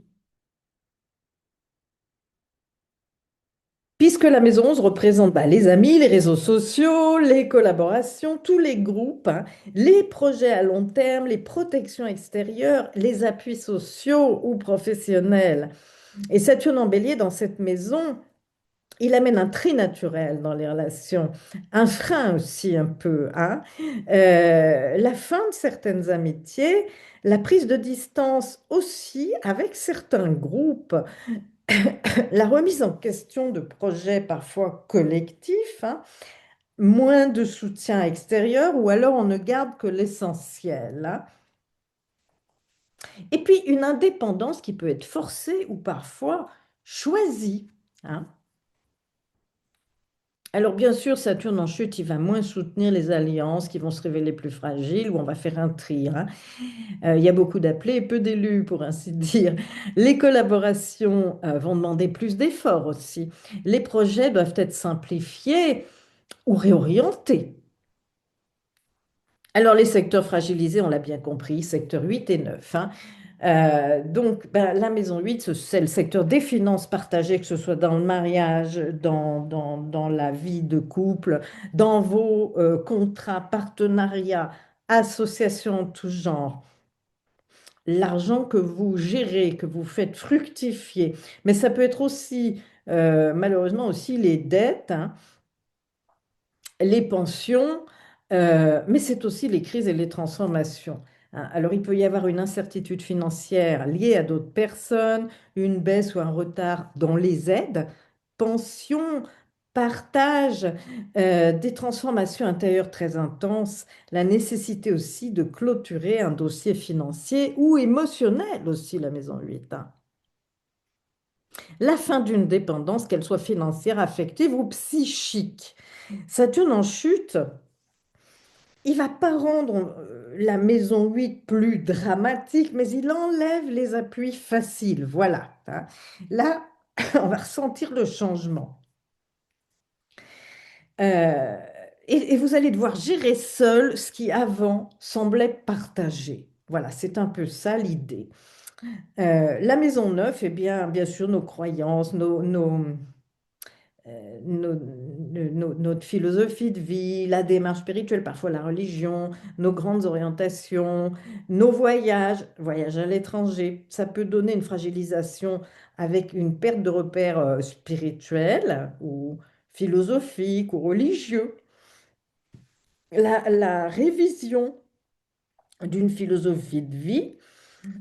Puisque la maison 11 représente bah, les amis, les réseaux sociaux, les collaborations, tous les groupes, hein, les projets à long terme, les protections extérieures, les appuis sociaux ou professionnels. Et Saturne en bélier, dans cette maison, il amène un tri naturel dans les relations, un frein aussi un peu, hein. La fin de certaines amitiés, la prise de distance aussi avec certains groupes, la remise en question de projets parfois collectifs, hein, moins de soutien extérieur ou alors on ne garde que l'essentiel, hein. Et puis une indépendance qui peut être forcée ou parfois choisie, hein. Alors bien sûr, Saturne en chute, il va moins soutenir les alliances qui vont se révéler plus fragiles ou on va faire un tri, hein. Il y a beaucoup d'appelés et peu d'élus, pour ainsi dire. Les collaborations vont demander plus d'efforts aussi. Les projets doivent être simplifiés ou réorientés. Alors, les secteurs fragilisés, on l'a bien compris, secteurs 8 et 9, hein. Donc, ben, la maison 8, c'est le secteur des finances partagées, que ce soit dans le mariage, dans la vie de couple, dans vos contrats, partenariats, associations de tout genre. L'argent que vous gérez, que vous faites fructifier. Mais ça peut être aussi, malheureusement, aussi les dettes, hein, les pensions, mais c'est aussi les crises et les transformations, hein. Alors, il peut y avoir une incertitude financière liée à d'autres personnes, une baisse ou un retard dans les aides, pensions, partage, des transformations intérieures très intenses, la nécessité aussi de clôturer un dossier financier ou émotionnel aussi, la maison 8, hein. La fin d'une dépendance, qu'elle soit financière, affective ou psychique. Saturne en chute, il va pas rendre la maison 8 plus dramatique, mais il enlève les appuis faciles. Voilà, hein. Là, on va ressentir le changement. Euh, et vous allez devoir gérer seul ce qui avant semblait partagé. Voilà, c'est un peu ça l'idée. La maison neuve, eh bien sûr, nos croyances, notre philosophie de vie, la démarche spirituelle, parfois la religion, nos grandes orientations, nos voyages, voyages à l'étranger, ça peut donner une fragilisation avec une perte de repères spirituels ou philosophiques ou religieux. La révision d'une philosophie de vie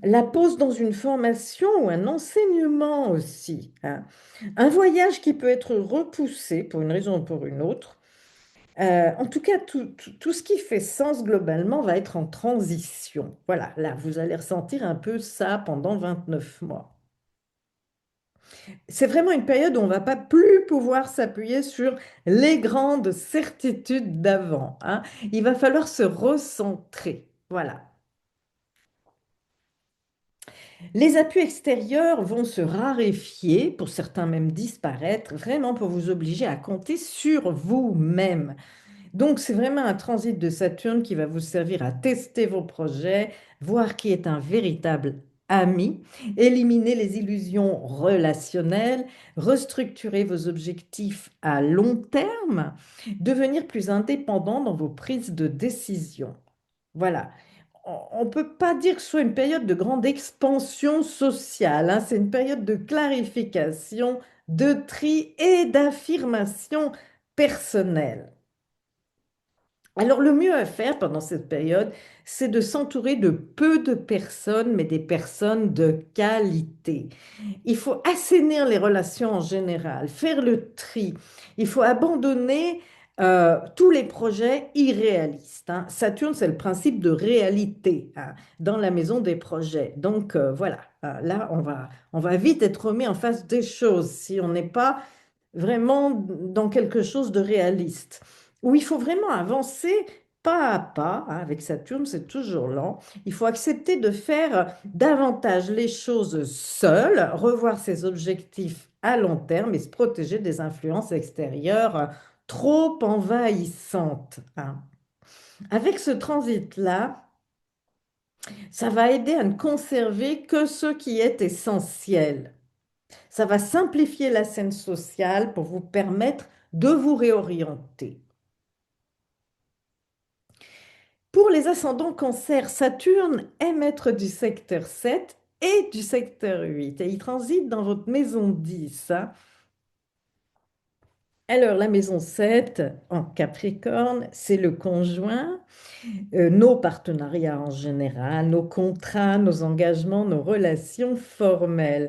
la pose dans une formation ou un enseignement aussi, hein. Un voyage qui peut être repoussé pour une raison ou pour une autre. En tout cas, tout ce qui fait sens globalement va être en transition. Voilà, là, vous allez ressentir un peu ça pendant 29 mois. C'est vraiment une période où on ne va pas plus pouvoir s'appuyer sur les grandes certitudes d'avant, hein. Il va falloir se recentrer. Voilà. Les appuis extérieurs vont se raréfier, pour certains même disparaître, vraiment pour vous obliger à compter sur vous-même. Donc, c'est vraiment un transit de Saturne qui va vous servir à tester vos projets, voir qui est un véritable ami, éliminer les illusions relationnelles, restructurer vos objectifs à long terme, devenir plus indépendant dans vos prises de décision. Voilà. On ne peut pas dire que ce soit une période de grande expansion sociale, hein. C'est une période de clarification, de tri et d'affirmation personnelle. Alors, le mieux à faire pendant cette période, c'est de s'entourer de peu de personnes, mais des personnes de qualité. Il faut assainir les relations en général, faire le tri. Il faut abandonner tous les projets irréalistes, hein. Saturne, c'est le principe de réalité, hein, dans la maison des projets. Donc, voilà. Là, on va vite être remis en face des choses si on n'est pas vraiment dans quelque chose de réaliste, où il faut vraiment avancer pas à pas, hein. Avec Saturne, c'est toujours lent. Il faut accepter de faire davantage les choses seul, revoir ses objectifs à long terme et se protéger des influences extérieures trop envahissantes, hein. Avec ce transit-là, ça va aider à ne conserver que ce qui est essentiel. Ça va simplifier la scène sociale pour vous permettre de vous réorienter. Pour les ascendants cancer, Saturne est maître du secteur 7 et du secteur 8 et il transite dans votre maison 10, hein. Alors, la maison 7 en Capricorne, c'est le conjoint, nos partenariats en général, nos contrats, nos engagements, nos relations formelles.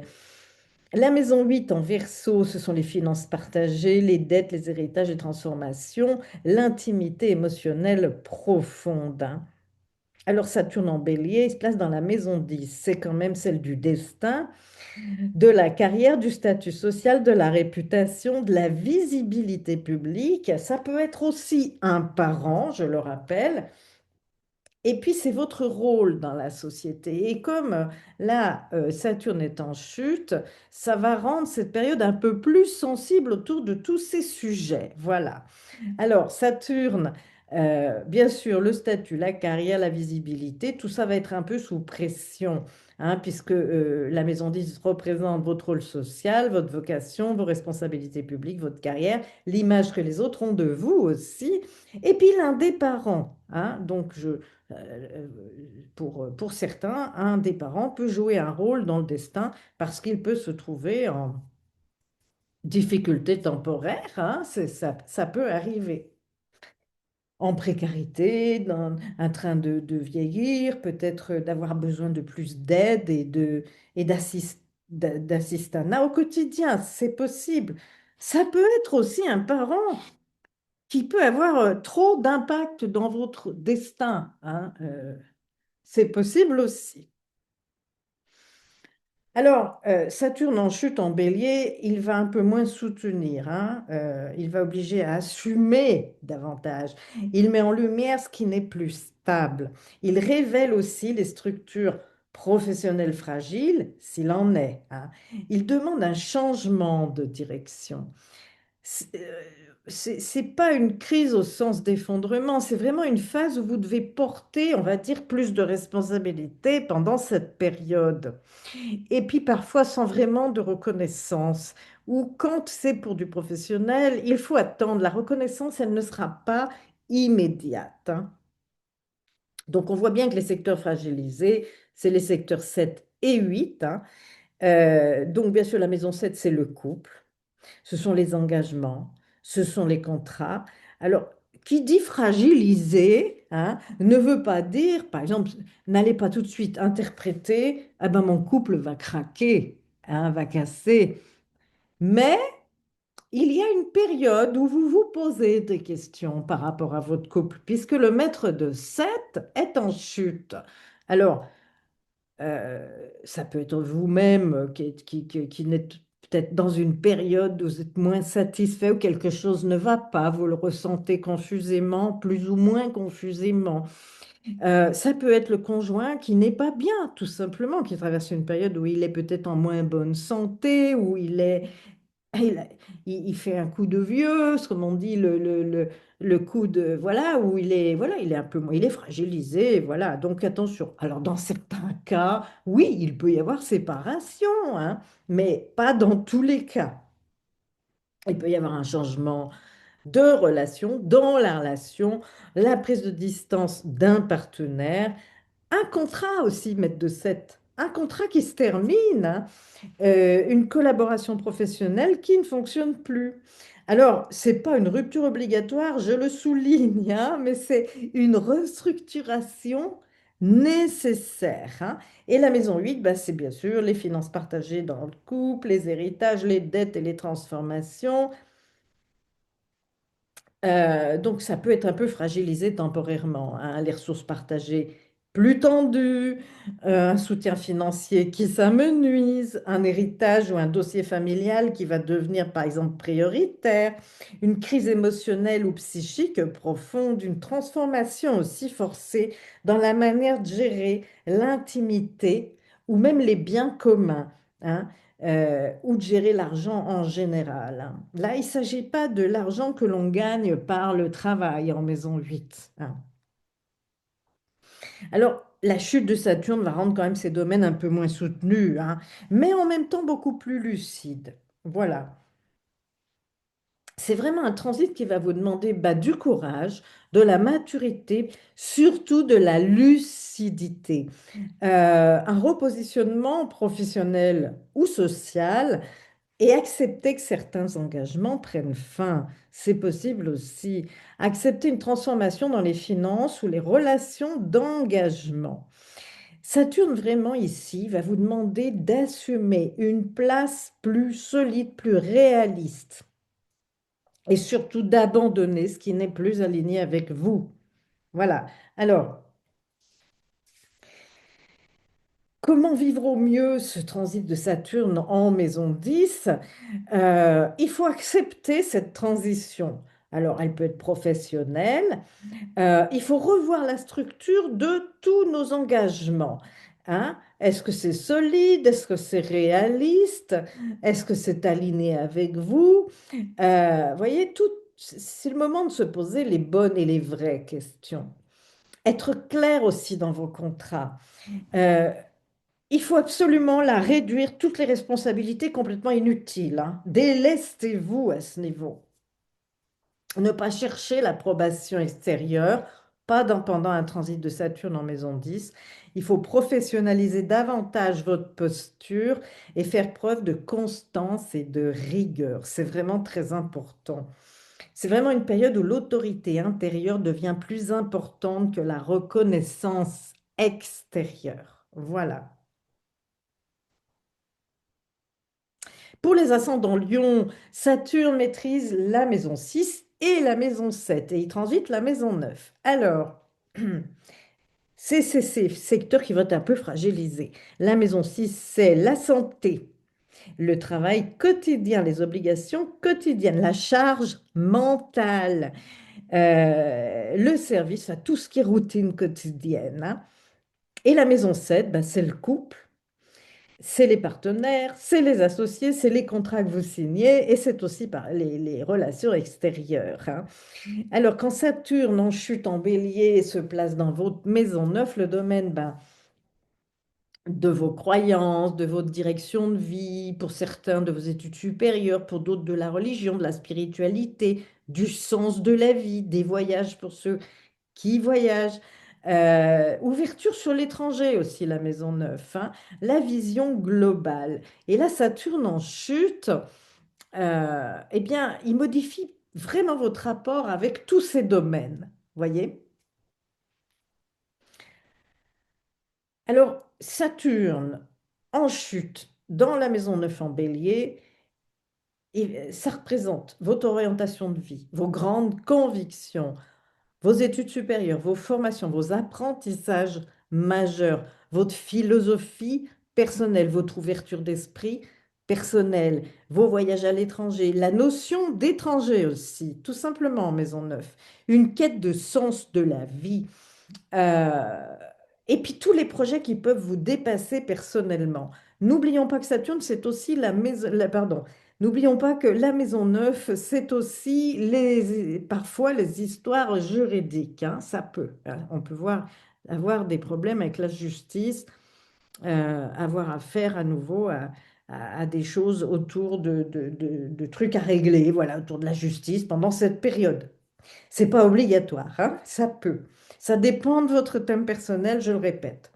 La maison 8 en Verseau, ce sont les finances partagées, les dettes, les héritages et transformations, l'intimité émotionnelle profonde, hein. Alors Saturne en Bélier, il se place dans la maison 10. C'est quand même celle du destin, de la carrière, du statut social, de la réputation, de la visibilité publique. Ça peut être aussi un parent, je le rappelle. Et puis, c'est votre rôle dans la société. Et comme là, Saturne est en chute, ça va rendre cette période un peu plus sensible autour de tous ces sujets. Voilà. Alors, Saturne, bien sûr, le statut, la carrière, la visibilité, tout ça va être un peu sous pression, hein, puisque la maison 10 représente votre rôle social, votre vocation, vos responsabilités publiques, votre carrière, l'image que les autres ont de vous aussi, et puis l'un des parents, hein. Donc, euh, pour certains, un des parents peut jouer un rôle dans le destin parce qu'il peut se trouver en difficulté temporaire, hein. Ça peut arriver en précarité, dans un train de vieillir, peut-être d'avoir besoin de plus d'aide et d'assistanat au quotidien. C'est possible. Ça peut être aussi un parent qui peut avoir trop d'impact dans votre destin, hein. C'est possible aussi. Alors, Saturne en chute en bélier, il va un peu moins soutenir, hein. Il va obliger à assumer davantage. Il met en lumière ce qui n'est plus stable. Il révèle aussi les structures professionnelles fragiles, s'il en est, hein. Il demande un changement de direction. c'est pas une crise au sens d'effondrement, c'est vraiment une phase où vous devez porter, on va dire, plus de responsabilités pendant cette période. Et puis parfois sans vraiment de reconnaissance. Ou quand c'est pour du professionnel, il faut attendre. La reconnaissance, elle ne sera pas immédiate, hein. Donc on voit bien que les secteurs fragilisés, c'est les secteurs 7 et 8, hein. Donc bien sûr, la maison 7, c'est le couple, ce sont les engagements, ce sont les contrats. Alors, qui dit fragilisé, hein, ne veut pas dire, par exemple, n'allez pas tout de suite interpréter, ah ben mon couple va craquer, hein, va casser. Mais il y a une période où vous vous posez des questions par rapport à votre couple, puisque le maître de 7 est en chute. Alors, ça peut être vous-même qui n'êtes peut-être dans une période où vous êtes moins satisfait ou quelque chose ne va pas, vous le ressentez confusément, plus ou moins confusément. Ça peut être le conjoint qui n'est pas bien, tout simplement, qui traverse une période où il est peut-être en moins bonne santé, où il, a- il fait un coup de vieux, ce comme on dit, le coup de, voilà, où il est un peu, il est fragilisé, voilà. Donc attention. Alors dans certains cas, oui, il peut y avoir séparation, hein, mais pas dans tous les cas. Il peut y avoir un changement de relation, dans la relation, la prise de distance d'un partenaire, un contrat aussi, maître de 7, un contrat qui se termine, hein, une collaboration professionnelle qui ne fonctionne plus. Alors, c'est pas une rupture obligatoire, je le souligne, hein, mais c'est une restructuration nécessaire, hein. Et la maison 8, bah, c'est bien sûr les finances partagées dans le couple, les héritages, les dettes et les transformations. Donc, ça peut être un peu fragilisé temporairement, hein. Les ressources partagées plus tendues, un soutien financier qui s'amenuise, un héritage ou un dossier familial qui va devenir, par exemple, prioritaire, une crise émotionnelle ou psychique profonde, une transformation aussi forcée dans la manière de gérer l'intimité ou même les biens communs, hein, ou de gérer l'argent en général, hein. Là, il ne s'agit pas de l'argent que l'on gagne par le travail en maison 8, hein. Alors, la chute de Saturne va rendre quand même ces domaines un peu moins soutenus, hein, mais en même temps beaucoup plus lucides. Voilà. C'est vraiment un transit qui va vous demander bah, du courage, de la maturité, surtout de la lucidité. Un repositionnement professionnel ou social et accepter que certains engagements prennent fin. C'est possible aussi. Accepter une transformation dans les finances ou les relations d'engagement. Saturne, vraiment ici, va vous demander d'assumer une place plus solide, plus réaliste et surtout d'abandonner ce qui n'est plus aligné avec vous. Voilà. Alors, comment vivre au mieux ce transit de Saturne en maison 10? Il faut accepter cette transition. Alors, elle peut être professionnelle. Il faut revoir la structure de tous nos engagements, hein. Est-ce que c'est solide? Est-ce que c'est réaliste? Est-ce que c'est aligné avec vous? Voyez, c'est le moment de se poser les bonnes et les vraies questions. Être clair aussi dans vos contrats. Euh, il faut absolument la réduire, toutes les responsabilités complètement inutiles, hein. Délestez-vous à ce niveau. Ne pas chercher l'approbation extérieure, pas pendant un transit de Saturne en maison 10. Il faut professionnaliser davantage votre posture et faire preuve de constance et de rigueur. C'est vraiment très important. C'est vraiment une période où l'autorité intérieure devient plus importante que la reconnaissance extérieure. Voilà. Pour les ascendants Lion, Saturne maîtrise la maison 6 et la maison 7 et il transite la maison 9. Alors, c'est ces secteurs qui vont être un peu fragilisés. La maison 6, c'est la santé, le travail quotidien, les obligations quotidiennes, la charge mentale, le service, à tout ce qui est routine quotidienne, hein. Et la maison 7, ben, c'est le couple, c'est les partenaires, c'est les associés, c'est les contrats que vous signez et c'est aussi les relations extérieures, hein. Alors, quand Saturne en chute en bélier se place dans votre maison 9, le domaine de vos croyances, de votre direction de vie, pour certains de vos études supérieures, pour d'autres de la religion, de la spiritualité, du sens de la vie, des voyages pour ceux qui voyagent. Ouverture sur l'étranger aussi, la maison 9, hein. La vision globale. Et là, Saturne en chute, eh bien, il modifie vraiment votre rapport avec tous ces domaines. Voyez? Alors, Saturne en chute dans la maison 9 en bélier, et ça représente votre orientation de vie, vos grandes convictions, vos études supérieures, vos formations, vos apprentissages majeurs, votre philosophie personnelle, votre ouverture d'esprit personnelle, vos voyages à l'étranger, la notion d'étranger aussi, tout simplement en maison 9, une quête de sens de la vie. Euh, et puis tous les projets qui peuvent vous dépasser personnellement. N'oublions pas que Saturne, c'est aussi la maison, pardon, n'oublions pas que la maison 9, c'est aussi parfois les histoires juridiques, hein, ça peut, hein. On peut avoir des problèmes avec la justice, avoir affaire à nouveau à des choses autour de trucs à régler, voilà, autour de la justice pendant cette période. C'est pas obligatoire, hein, ça peut. Ça dépend de votre thème personnel, je le répète.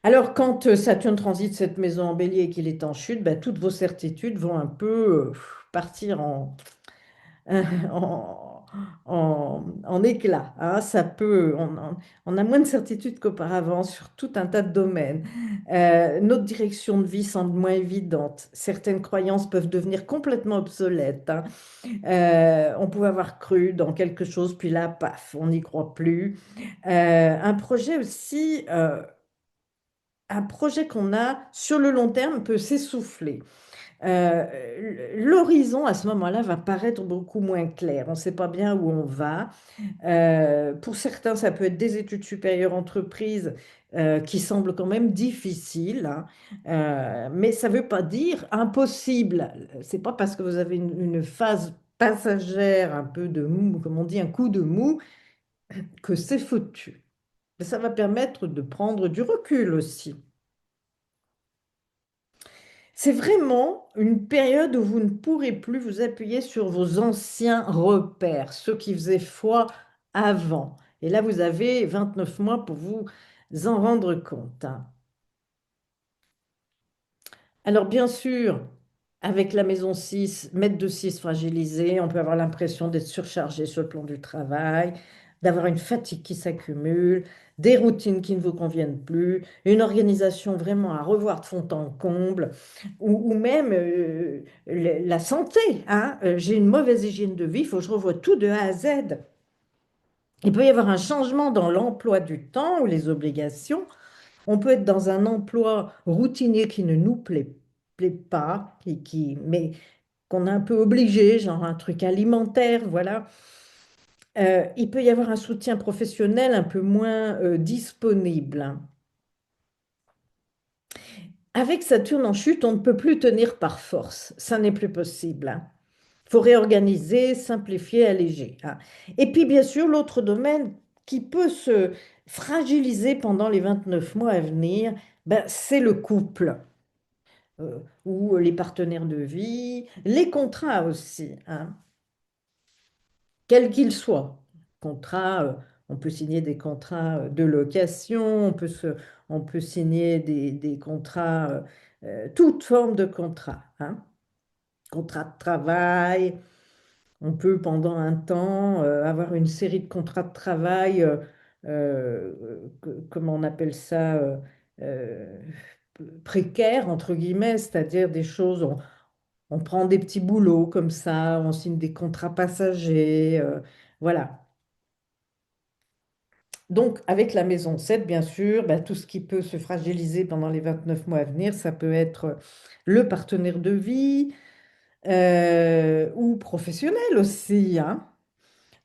Alors, quand Saturne transite cette maison en bélier et qu'il est en chute, bah, toutes vos certitudes vont un peu partir en, en éclats, hein. Ça peut, on a moins de certitudes qu'auparavant sur tout un tas de domaines. Notre direction de vie semble moins évidente. Certaines croyances peuvent devenir complètement obsolètes, hein. On pouvait avoir cru dans quelque chose, puis là, paf, on n'y croit plus. Un projet aussi, un projet qu'on a sur le long terme peut s'essouffler. L'horizon à ce moment-là va paraître beaucoup moins clair. On ne sait pas bien où on va. Pour certains, ça peut être des études supérieures entreprises qui semblent quand même difficiles, hein. Mais ça ne veut pas dire impossible. C'est pas parce que vous avez une phase passagère, un peu de mou, comme on dit, un coup de mou, que c'est foutu. Ça va permettre de prendre du recul aussi. C'est vraiment une période où vous ne pourrez plus vous appuyer sur vos anciens repères, ceux qui faisaient foi avant. Et là, vous avez 29 mois pour vous en rendre compte, hein. Alors, bien sûr, avec la maison 6, maître de 6 fragilisé, on peut avoir l'impression d'être surchargé sur le plan du travail, d'avoir une fatigue qui s'accumule, des routines qui ne vous conviennent plus, une organisation vraiment à revoir de fond en comble, ou même la santé, hein. J'ai une mauvaise hygiène de vie, il faut que je revoie tout de A à Z. Il peut y avoir un changement dans l'emploi du temps ou les obligations. On peut être dans un emploi routinier qui ne nous plaît pas, mais qu'on est un peu obligé, genre un truc alimentaire, voilà. Il peut y avoir un soutien professionnel un peu moins disponible. Avec Saturne en chute, on ne peut plus tenir par force. Ça n'est plus possible, hein. Il faut réorganiser, simplifier, alléger, hein. Et puis, bien sûr, l'autre domaine qui peut se fragiliser pendant les 29 mois à venir, ben, c'est le couple. Ou les partenaires de vie, les contrats aussi, hein, quels qu'ils soient. Contrats, on peut signer des contrats de location, on peut signer des contrats, toute forme de contrat, hein. Contrat de travail, on peut pendant un temps avoir une série de contrats de travail, comment on appelle ça, euh, précaires, entre guillemets, c'est-à-dire des choses, on prend des petits boulots comme ça, on signe des contrats passagers, voilà. Donc, avec la maison 7, bien sûr, bah, tout ce qui peut se fragiliser pendant les 29 mois à venir, ça peut être le partenaire de vie ou professionnel aussi, hein.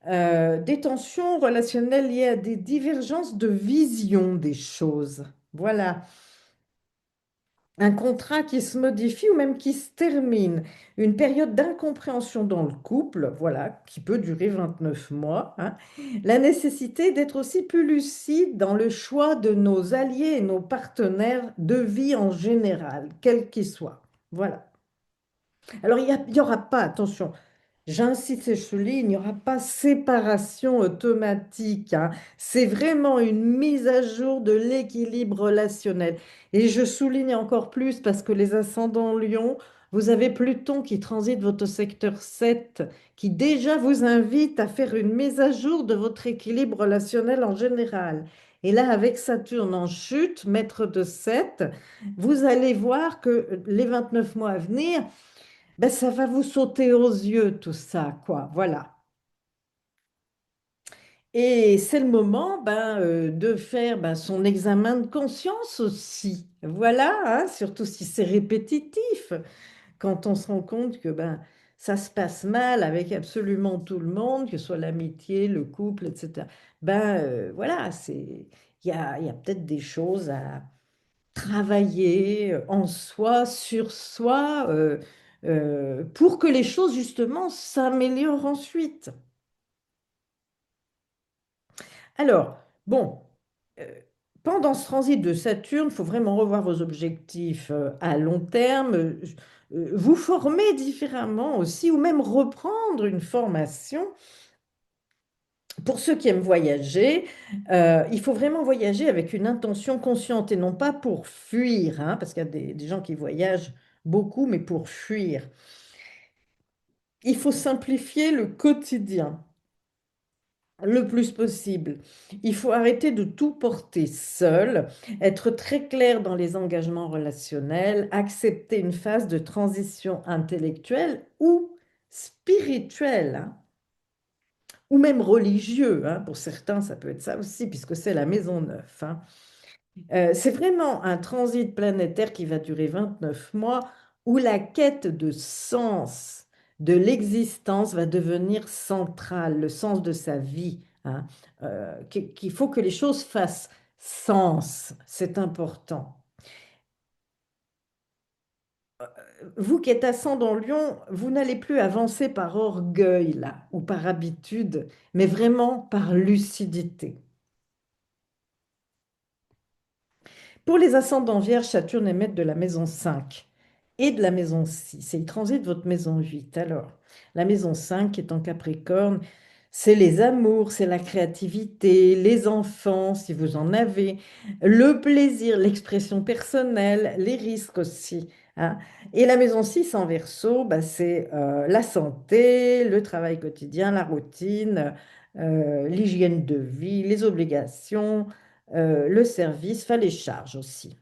Des tensions relationnelles liées à des divergences de vision des choses. Voilà. un contrat qui se modifie ou même qui se termine, une période d'incompréhension dans le couple, voilà, qui peut durer 29 mois, hein. La nécessité d'être aussi plus lucide dans le choix de nos alliés et nos partenaires de vie en général, quels qu'ils soient. Voilà. Alors, il y aura pas, attention, j'insiste et je souligne, il n'y aura pas séparation automatique, hein. C'est vraiment une mise à jour de l'équilibre relationnel. Et je souligne encore plus parce que les ascendants Lion, vous avez Pluton qui transite votre secteur 7, qui déjà vous invite à faire une mise à jour de votre équilibre relationnel en général. Et là, avec Saturne en chute, maître de 7, vous allez voir que les 29 mois à venir, ben, ça va vous sauter aux yeux tout ça, quoi. Voilà. Et c'est le moment de faire son examen de conscience aussi. Voilà, hein, surtout si c'est répétitif, quand on se rend compte que ça se passe mal avec absolument tout le monde, que ce soit l'amitié, le couple, etc. Voilà, il y a peut-être des choses à travailler en soi, sur soi, pour que les choses, justement, s'améliorent ensuite. Alors, bon, euh, pendant ce transit de Saturne, il faut vraiment revoir vos objectifs à long terme, vous former différemment aussi, ou même reprendre une formation. Pour ceux qui aiment voyager, il faut vraiment voyager avec une intention consciente et non pas pour fuir, hein, parce qu'il y a des gens qui voyagent beaucoup, mais pour fuir. Il faut simplifier le quotidien le plus possible. Il faut arrêter de tout porter seul, être très clair dans les engagements relationnels, accepter une phase de transition intellectuelle ou spirituelle, hein, ou même religieux, hein. Pour certains, ça peut être ça aussi, puisque c'est la maison neuve, hein. C'est vraiment un transit planétaire qui va durer 29 mois où la quête de sens de l'existence va devenir centrale, le sens de sa vie, hein. Qu'il faut que les choses fassent sens, c'est important. Vous qui êtes ascendant Lion, vous n'allez plus avancer par orgueil là, ou par habitude, mais vraiment par lucidité. Pour les ascendants vierges, Saturne est maître de la maison 5 et de la maison 6. Et il transite votre maison 8. Alors, la maison 5 qui est en Capricorne, c'est les amours, c'est la créativité, les enfants, si vous en avez, le plaisir, l'expression personnelle, les risques aussi, hein. Et la maison 6 en Verseau, c'est la santé, le travail quotidien, la routine, l'hygiène de vie, les obligations, le service, enfin les charges aussi.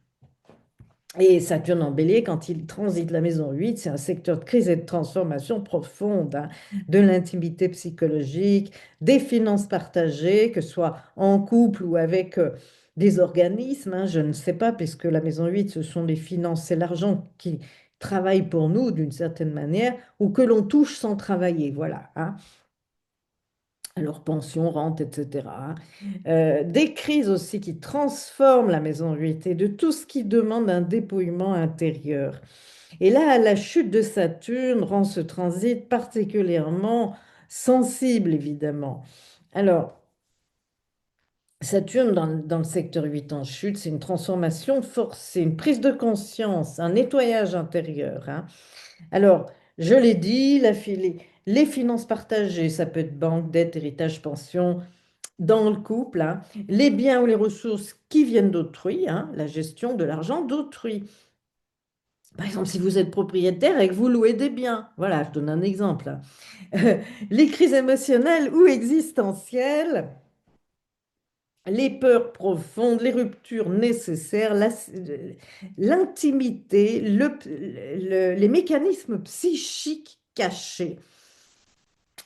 Et Saturne en Bélier, quand il transite la maison 8, c'est un secteur de crise et de transformation profonde, hein, de l'intimité psychologique, des finances partagées, que ce soit en couple ou avec des organismes, hein, je ne sais pas, puisque la maison 8, ce sont les finances, c'est l'argent qui travaille pour nous d'une certaine manière, ou que l'on touche sans travailler, voilà, hein. Alors pension, rente, etc. Des crises aussi qui transforment la maison 8 et de tout ce qui demande un dépouillement intérieur. Et là, la chute de Saturne rend ce transit particulièrement sensible, évidemment. Alors, Saturne, dans le secteur 8 en chute, c'est une transformation forcée, une prise de conscience, un nettoyage intérieur, hein. Alors, je l'ai dit, les finances partagées, ça peut être banque, dette, héritage, pension, dans le couple, hein, les biens ou les ressources qui viennent d'autrui, hein, la gestion de l'argent d'autrui. Par exemple, si vous êtes propriétaire et que vous louez des biens, voilà, je donne un exemple, hein. Les crises émotionnelles ou existentielles, les peurs profondes, les ruptures nécessaires, l'intimité, les mécanismes psychiques cachés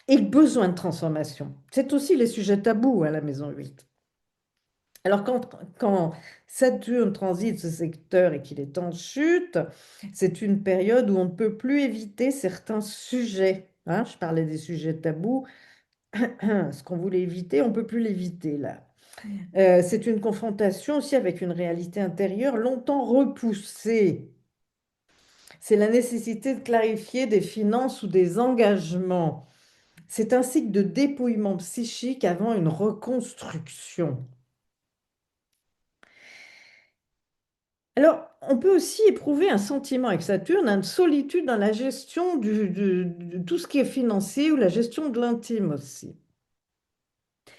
et le besoin de transformation. C'est aussi les sujets tabous à la maison 8. Alors, quand Saturne transite ce secteur et qu'il est en chute, c'est une période où on ne peut plus éviter certains sujets, hein. Je parlais des sujets tabous. Ce qu'on voulait éviter, on ne peut plus l'éviter là. C'est une confrontation aussi avec une réalité intérieure longtemps repoussée. C'est la nécessité de clarifier des finances ou des engagements. C'est un cycle de dépouillement psychique avant une reconstruction. Alors, on peut aussi éprouver un sentiment avec Saturne, une solitude dans la gestion de tout ce qui est financier ou la gestion de l'intime aussi.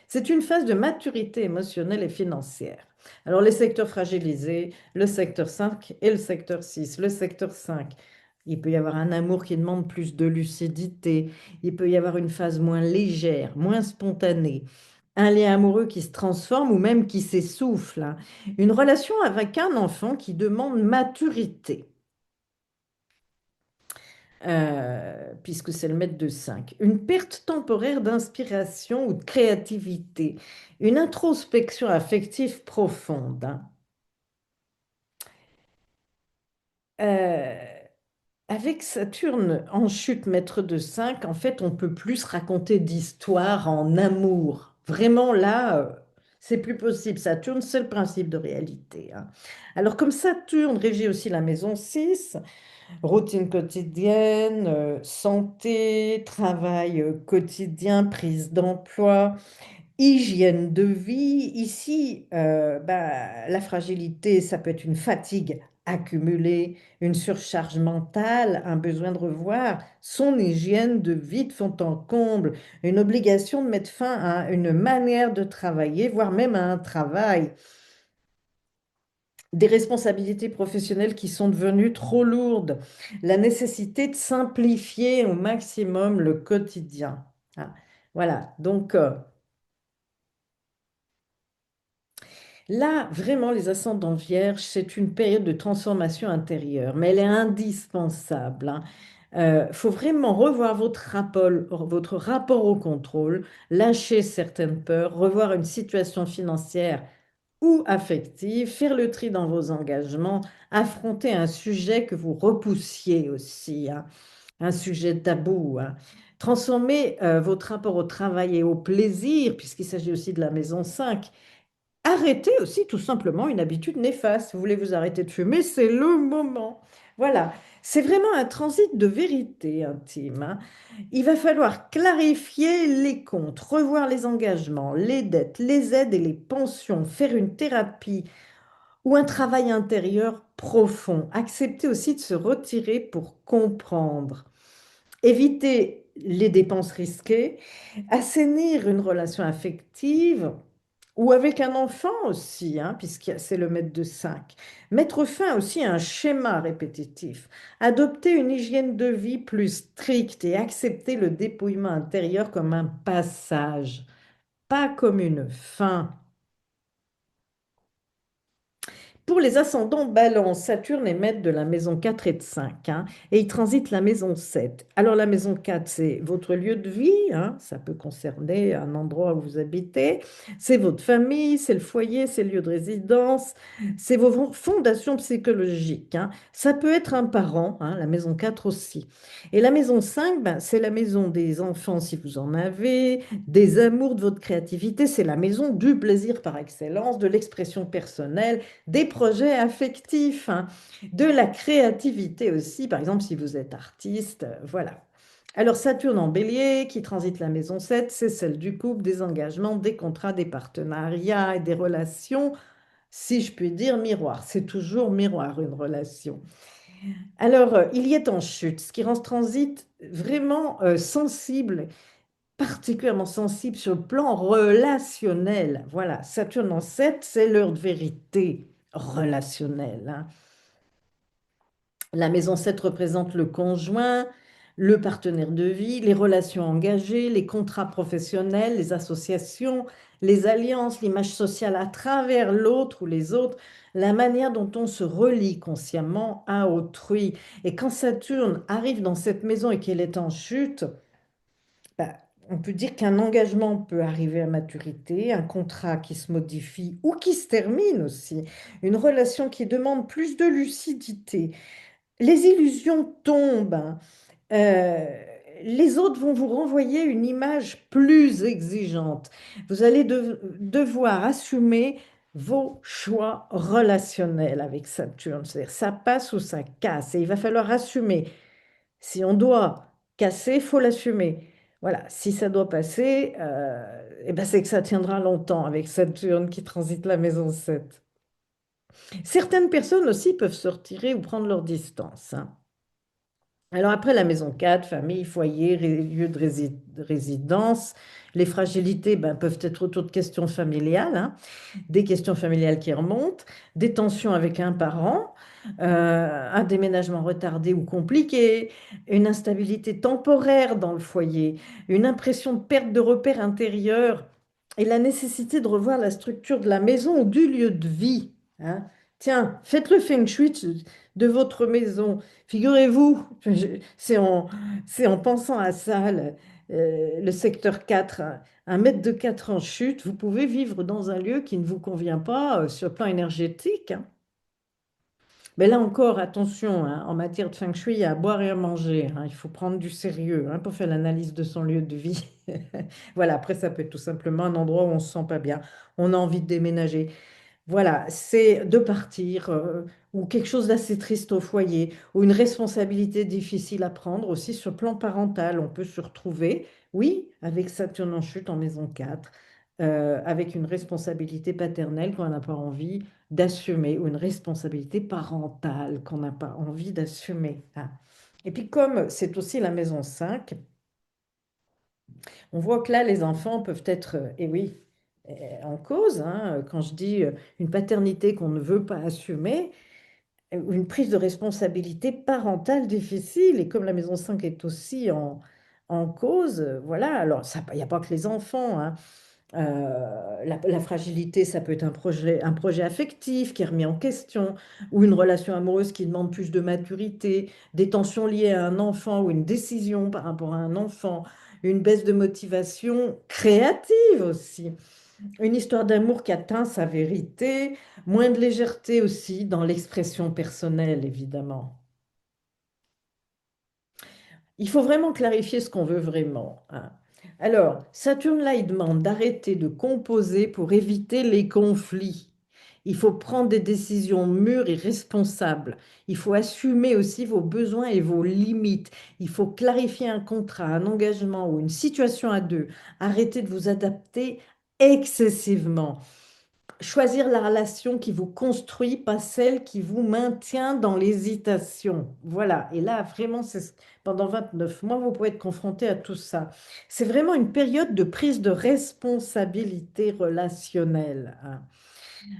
C'est une phase de maturité émotionnelle et financière. Alors, les secteurs fragilisés, le secteur 5 et le secteur 6. Le secteur 5, il peut y avoir un amour qui demande plus de lucidité. Il peut y avoir une phase moins légère, moins spontanée. Un lien amoureux qui se transforme ou même qui s'essouffle, hein. Une relation avec un enfant qui demande maturité, puisque c'est le maître de 5. Une perte temporaire d'inspiration ou de créativité. Une introspection affective profonde, hein. Euh, Avec Saturne en chute maître de 5, en fait, on peut plus se raconter d'histoires en amour. Vraiment, là, c'est plus possible. Saturne, c'est le principe de réalité, hein. Alors, comme Saturne régit aussi la maison 6, routine quotidienne, santé, travail quotidien, prise d'emploi, hygiène de vie. Ici, la fragilité, ça peut être une fatigue accumulée, une surcharge mentale, un besoin de revoir son hygiène de vie de fond en comble, une obligation de mettre fin à une manière de travailler, voire même à un travail, des responsabilités professionnelles qui sont devenues trop lourdes, la nécessité de simplifier au maximum le quotidien. Ah, voilà, donc là, vraiment, les ascendants vierges, c'est une période de transformation intérieure, mais elle est indispensable, hein. Faut vraiment revoir votre rapport au contrôle, lâcher certaines peurs, revoir une situation financière ou affective, faire le tri dans vos engagements, affronter un sujet que vous repoussiez aussi, hein, un sujet tabou, hein. Transformer votre rapport au travail et au plaisir, puisqu'il s'agit aussi de la maison 5. Arrêtez aussi tout simplement une habitude néfaste. Vous voulez vous arrêter de fumer, c'est le moment. Voilà, c'est vraiment un transit de vérité intime, hein. Il va falloir clarifier les comptes, revoir les engagements, les dettes, les aides et les pensions, faire une thérapie ou un travail intérieur profond. Accepter aussi de se retirer pour comprendre. Éviter les dépenses risquées, assainir une relation affective ou avec un enfant aussi, hein, puisque c'est le maître de 5. Mettre fin aussi à un schéma répétitif. Adopter une hygiène de vie plus stricte et accepter le dépouillement intérieur comme un passage, pas comme une fin. Pour les ascendants balance, Saturne est maître de la maison 4 et de 5, hein, et il transite la maison 7. Alors la maison 4, c'est votre lieu de vie, hein, ça peut concerner un endroit où vous habitez, c'est votre famille, c'est le foyer, c'est le lieu de résidence, c'est vos fondations psychologiques, hein. Ça peut être un parent, hein, la maison 4 aussi. Et la maison 5, ben, c'est la maison des enfants si vous en avez, des amours, de votre créativité, c'est la maison du plaisir par excellence, de l'expression personnelle, des projets affectifs, hein, de la créativité aussi, par exemple si vous êtes artiste, voilà. Alors Saturne en bélier, qui transite la maison 7, c'est celle du couple, des engagements, des contrats, des partenariats et des relations, si je puis dire, miroir. C'est toujours miroir une relation. Alors, il y est en chute, ce qui rend ce transit vraiment sensible, particulièrement sensible sur le plan relationnel. Voilà, Saturne en 7, c'est l'heure de vérité relationnelle, hein. La maison 7 représente le conjoint, le partenaire de vie, les relations engagées, les contrats professionnels, les associations, les alliances, l'image sociale à travers l'autre ou les autres, la manière dont on se relie consciemment à autrui. Et quand Saturne arrive dans cette maison et qu'elle est en chute, bah, on peut dire qu'un engagement peut arriver à maturité, un contrat qui se modifie ou qui se termine aussi, une relation qui demande plus de lucidité. Les illusions tombent, hein. Euh, les autres vont vous renvoyer une image plus exigeante. Vous allez devoir assumer vos choix relationnels avec Saturne. C'est-à-dire, ça passe ou ça casse. Et il va falloir assumer. Si on doit casser, il faut l'assumer. Voilà, si ça doit passer, eh ben c'est que ça tiendra longtemps avec Saturne qui transite la maison 7. Certaines personnes aussi peuvent se retirer ou prendre leur distance, hein. Alors après la maison 4, famille, foyer, lieu de résidence, les fragilités ben, peuvent être autour de questions familiales, hein, des questions familiales qui remontent, des tensions avec un parent, un déménagement retardé ou compliqué, une instabilité temporaire dans le foyer, une impression de perte de repère intérieur et la nécessité de revoir la structure de la maison ou du lieu de vie, hein. Tiens, faites le feng shui de votre maison. Figurez-vous, c'est en pensant à ça, le secteur 4, un mètre de 4 en chute, vous pouvez vivre dans un lieu qui ne vous convient pas sur le plan énergétique, hein. Mais là encore, attention, hein, en matière de feng shui, il y a à boire et à manger, hein. Il faut prendre du sérieux, hein, pour faire l'analyse de son lieu de vie. Voilà, après, ça peut être tout simplement un endroit où on ne se sent pas bien, on a envie de déménager. Voilà, c'est de partir, ou quelque chose d'assez triste au foyer, ou une responsabilité difficile à prendre aussi sur le plan parental. On peut se retrouver, oui, avec Saturne en chute en maison 4, avec une responsabilité paternelle qu'on n'a pas envie d'assumer, ou une responsabilité parentale qu'on n'a pas envie d'assumer, hein. Et puis comme c'est aussi la maison 5, on voit que là, les enfants peuvent être, et oui, en cause, hein, quand je dis une paternité qu'on ne veut pas assumer, ou une prise de responsabilité parentale difficile. Et comme la maison 5 est aussi en cause, voilà, alors il n'y a pas que les enfants, hein. La fragilité, ça peut être un projet affectif qui est remis en question, ou une relation amoureuse qui demande plus de maturité, des tensions liées à un enfant ou une décision par rapport à un enfant, une baisse de motivation créative aussi, une histoire d'amour qui atteint sa vérité, moins de légèreté aussi dans l'expression personnelle, évidemment. Il faut vraiment clarifier ce qu'on veut vraiment, hein. Alors, Saturne, là, il demande d'arrêter de composer pour éviter les conflits. Il faut prendre des décisions mûres et responsables. Il faut assumer aussi vos besoins et vos limites. Il faut clarifier un contrat, un engagement ou une situation à deux. Arrêtez de vous adapter excessivement. Choisir la relation qui vous construit, pas celle qui vous maintient dans l'hésitation. Voilà. Et là, vraiment, pendant 29 mois, vous pouvez être confronté à tout ça. C'est vraiment une période de prise de responsabilité relationnelle, hein.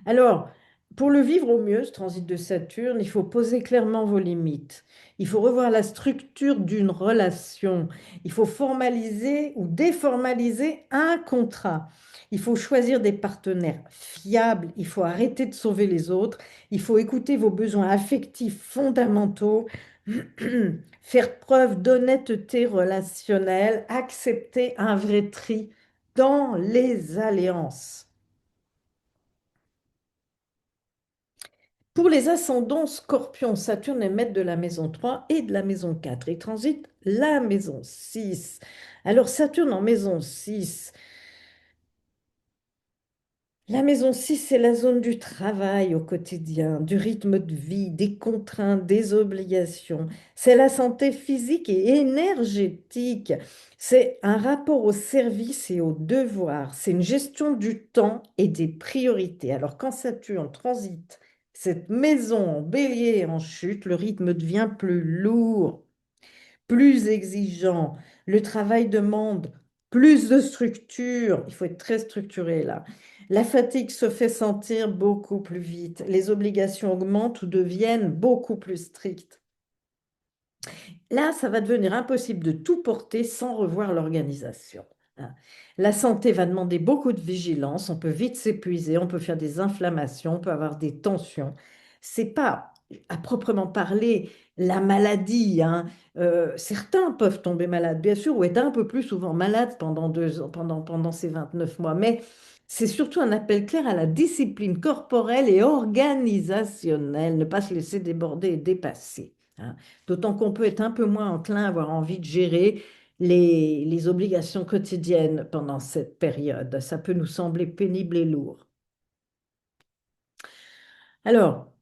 Alors, pour le vivre au mieux, ce transit de Saturne, il faut poser clairement vos limites. Il faut revoir la structure d'une relation. Il faut formaliser ou déformaliser un contrat. Il faut choisir des partenaires fiables. Il faut arrêter de sauver les autres. Il faut écouter vos besoins affectifs fondamentaux. Faire preuve d'honnêteté relationnelle. Accepter un vrai tri dans les alliances. Pour les ascendants Scorpion, Saturne est maître de la maison 3 et de la maison 4. Il transite la maison 6. Alors Saturne en maison 6. La maison 6, c'est la zone du travail au quotidien, du rythme de vie, des contraintes, des obligations. C'est la santé physique et énergétique. C'est un rapport au service et au devoir. C'est une gestion du temps et des priorités. Alors quand Saturne transite cette maison en bélier et en chute, le rythme devient plus lourd, plus exigeant. Le travail demande plus de structure. Il faut être très structuré là. La fatigue se fait sentir beaucoup plus vite. Les obligations augmentent ou deviennent beaucoup plus strictes. Là, ça va devenir impossible de tout porter sans revoir l'organisation, hein. La santé va demander beaucoup de vigilance. On peut vite s'épuiser, on peut faire des inflammations, on peut avoir des tensions. C'est pas à proprement parler la maladie, hein. Certains peuvent tomber malades, bien sûr, ou être un peu plus souvent malades pendant 2 ans, pendant ces 29 mois. Mais c'est surtout un appel clair à la discipline corporelle et organisationnelle, ne pas se laisser déborder et dépasser, hein. D'autant qu'on peut être un peu moins enclin à avoir envie de gérer les obligations quotidiennes pendant cette période. Ça peut nous sembler pénible et lourd. Alors,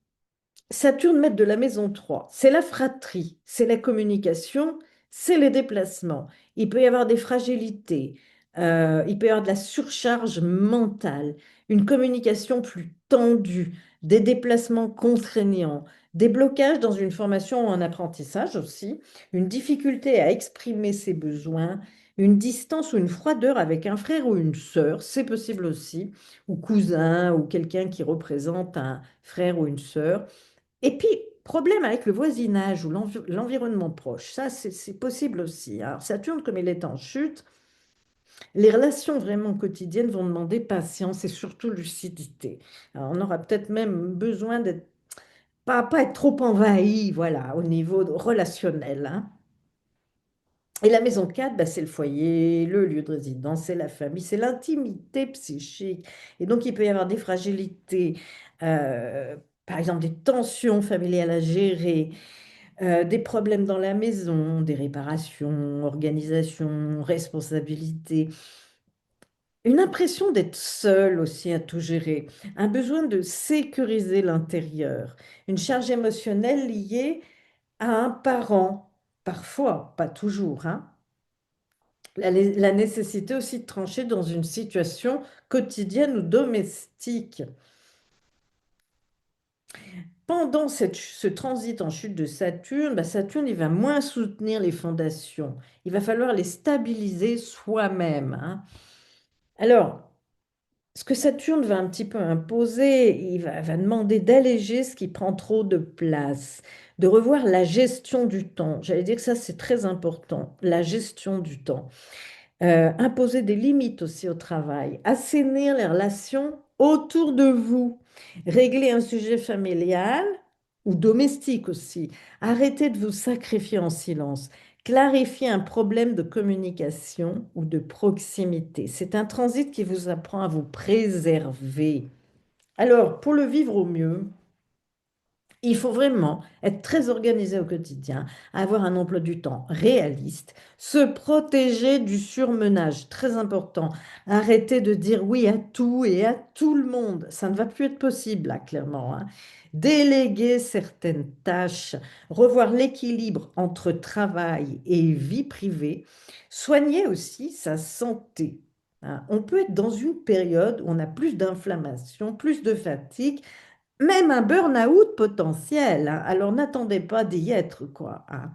Saturne, maître de la maison 3, c'est la fratrie, c'est la communication, c'est les déplacements. Il peut y avoir des fragilités, il peut y avoir de la surcharge mentale, une communication plus tendue, des déplacements contraignants, des blocages dans une formation ou un apprentissage aussi, une difficulté à exprimer ses besoins, une distance ou une froideur avec un frère ou une sœur, c'est possible aussi, ou cousin ou quelqu'un qui représente un frère ou une sœur. Et puis, problème avec le voisinage ou l'environnement proche, ça c'est possible aussi. Alors, Saturne, comme il est en chute, les relations vraiment quotidiennes vont demander patience et surtout lucidité. Alors, on aura peut-être même besoin d'être, pas être trop envahi, voilà, au niveau relationnel, hein. Et la maison 4, bah, c'est le foyer, le lieu de résidence, c'est la famille, c'est l'intimité psychique. Et donc, il peut y avoir des fragilités, euh, par exemple des tensions familiales à gérer, des problèmes dans la maison, des réparations, organisation, responsabilité, une impression d'être seul aussi à tout gérer, un besoin de sécuriser l'intérieur, une charge émotionnelle liée à un parent, parfois, pas toujours, hein. La nécessité aussi de trancher dans une situation quotidienne ou domestique. Pendant ce transit en chute de Saturne, bah, Saturne, il va moins soutenir les fondations. Il va falloir les stabiliser soi-même, hein. Alors, ce que Saturne va un petit peu imposer, va demander d'alléger ce qui prend trop de place, de revoir la gestion du temps. J'allais dire que ça, c'est très important, la gestion du temps. Imposer des limites aussi au travail, assainir les relations autour de vous, régler un sujet familial ou domestique aussi, arrêter de vous sacrifier en silence, clarifier un problème de communication ou de proximité. C'est un transit qui vous apprend à vous préserver. Alors, pour le vivre au mieux, il faut vraiment être très organisé au quotidien, avoir un emploi du temps réaliste, se protéger du surmenage, très important. Arrêter de dire oui à tout et à tout le monde. Ça ne va plus être possible, là, clairement, hein. Déléguer certaines tâches, revoir l'équilibre entre travail et vie privée, soigner aussi sa santé, hein. On peut être dans une période où on a plus d'inflammation, plus de fatigue, même un burn-out potentiel, hein. Alors n'attendez pas d'y être, quoi, hein.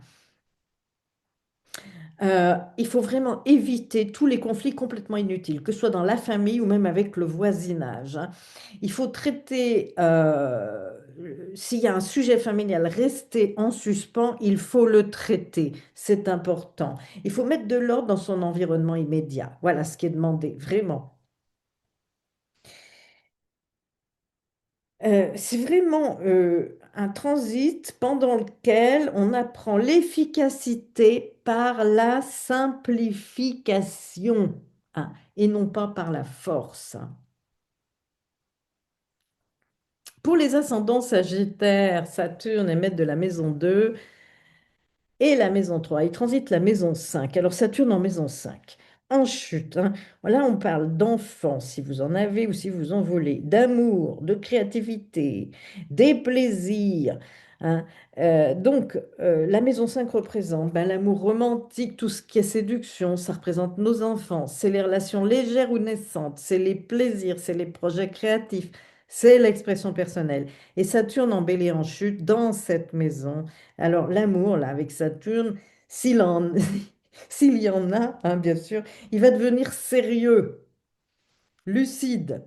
Il faut vraiment éviter tous les conflits complètement inutiles, que ce soit dans la famille ou même avec le voisinage, hein. Il faut traiter, s'il y a un sujet familial resté en suspens, il faut le traiter. C'est important. Il faut mettre de l'ordre dans son environnement immédiat. Voilà ce qui est demandé, vraiment. C'est vraiment un transit pendant lequel on apprend l'efficacité par la simplification, hein, et non pas par la force, hein. Pour les ascendants sagittaires, Saturne est maître de la maison 2 et la maison 3. Il transite la maison 5. Alors Saturne en maison 5. En chute, hein. Là, on parle d'enfants, si vous en avez ou si vous en voulez, d'amour, de créativité, des plaisirs, hein. La maison 5 représente ben, l'amour romantique, tout ce qui est séduction, ça représente nos enfants, c'est les relations légères ou naissantes, c'est les plaisirs, c'est les projets créatifs, c'est l'expression personnelle. Et Saturne embellit en chute dans cette maison. Alors, l'amour, là, avec Saturne, s'il en, s'il y en a, hein, bien sûr, il va devenir sérieux, lucide.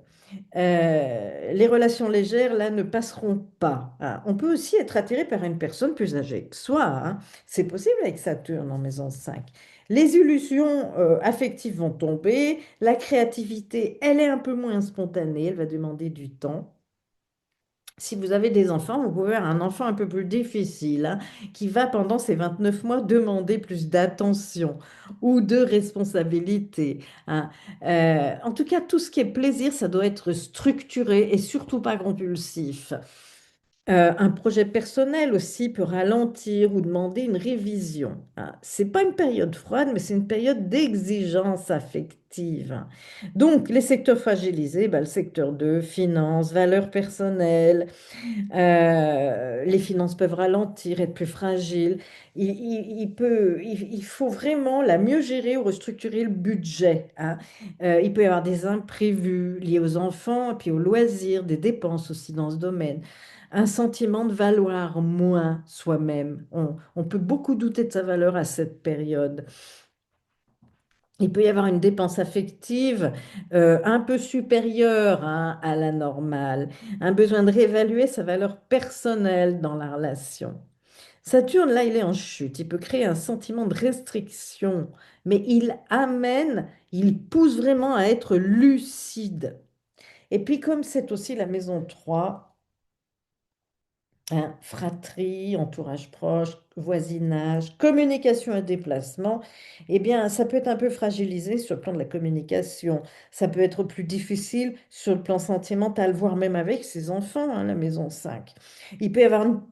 Les relations légères, là, ne passeront pas, hein. On peut aussi être attiré par une personne plus âgée que soi, hein. C'est possible avec Saturne en maison 5. Les illusions affectives vont tomber, la créativité, elle est un peu moins spontanée, elle va demander du temps. Si vous avez des enfants, vous pouvez avoir un enfant un peu plus difficile, hein, qui va pendant ces 29 mois demander plus d'attention ou de responsabilité, hein. En tout cas, tout ce qui est plaisir, ça doit être structuré et surtout pas compulsif. Un projet personnel aussi peut ralentir ou demander une révision, hein. C'est pas une période froide, mais c'est une période d'exigence affective, hein. Donc, les secteurs fragilisés, bah, le secteur 2, finances, valeurs personnelles, les finances peuvent ralentir, être plus fragiles. Il faut vraiment la mieux gérer ou restructurer le budget, hein. Il peut y avoir des imprévus liés aux enfants et puis aux loisirs, des dépenses aussi dans ce domaine. Un sentiment de valoir moins soi-même. On peut beaucoup douter de sa valeur à cette période. Il peut y avoir une dépense affective un peu supérieure, hein, à la normale, un besoin de réévaluer sa valeur personnelle dans la relation. Saturne, là, il est en chute. Il peut créer un sentiment de restriction, mais il pousse vraiment à être lucide. Et puis, comme c'est aussi la maison 3, hein, fratrie, entourage proche, voisinage, communication et déplacement, eh bien, ça peut être un peu fragilisé sur le plan de la communication. Ça peut être plus difficile sur le plan sentimental, voire même avec ses enfants, hein, la maison 5. Il peut y avoir une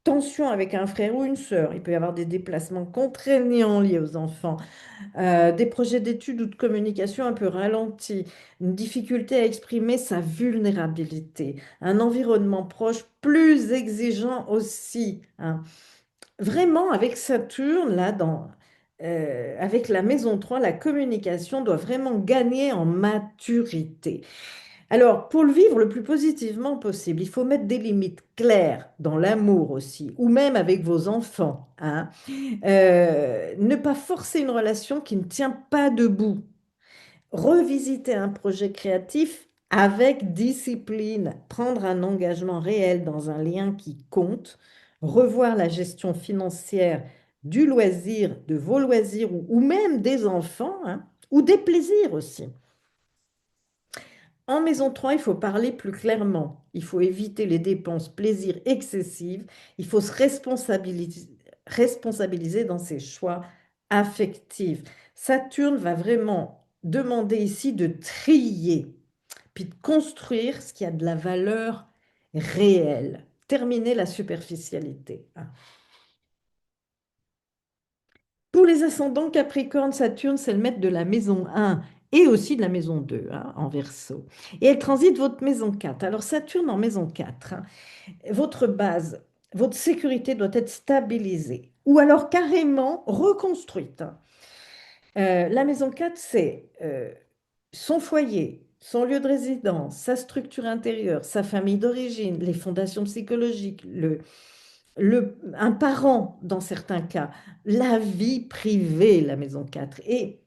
tension avec un frère ou une sœur. Il peut y avoir des déplacements contraignants liés aux enfants, des projets d'études ou de communication un peu ralentis, une difficulté à exprimer sa vulnérabilité, un environnement proche plus exigeant aussi, hein. Vraiment, avec Saturne, là, avec la maison 3, la communication doit vraiment gagner en maturité. Alors, pour le vivre le plus positivement possible, il faut mettre des limites claires dans l'amour aussi, ou même avec vos enfants, hein. Ne pas forcer une relation qui ne tient pas debout. Revisiter un projet créatif avec discipline. Prendre un engagement réel dans un lien qui compte. Revoir la gestion financière du loisir, de vos loisirs ou même des enfants, hein, ou des plaisirs aussi. En maison 3, il faut parler plus clairement. Il faut éviter les dépenses plaisirs excessives. Il faut se responsabiliser dans ses choix affectifs. Saturne va vraiment demander ici de trier, puis de construire ce qui a de la valeur réelle. Terminer la superficialité, hein. Pour les ascendants Capricorne, Saturne, c'est le maître de la maison 1 et aussi de la maison 2, hein, en Verseau. Et elle transite votre maison 4. Alors Saturne en maison 4, hein, votre base, votre sécurité doit être stabilisée ou alors carrément reconstruite, hein. La maison 4, c'est son foyer, son lieu de résidence, sa structure intérieure, sa famille d'origine, les fondations psychologiques, un parent dans certains cas, la vie privée, la maison 4, et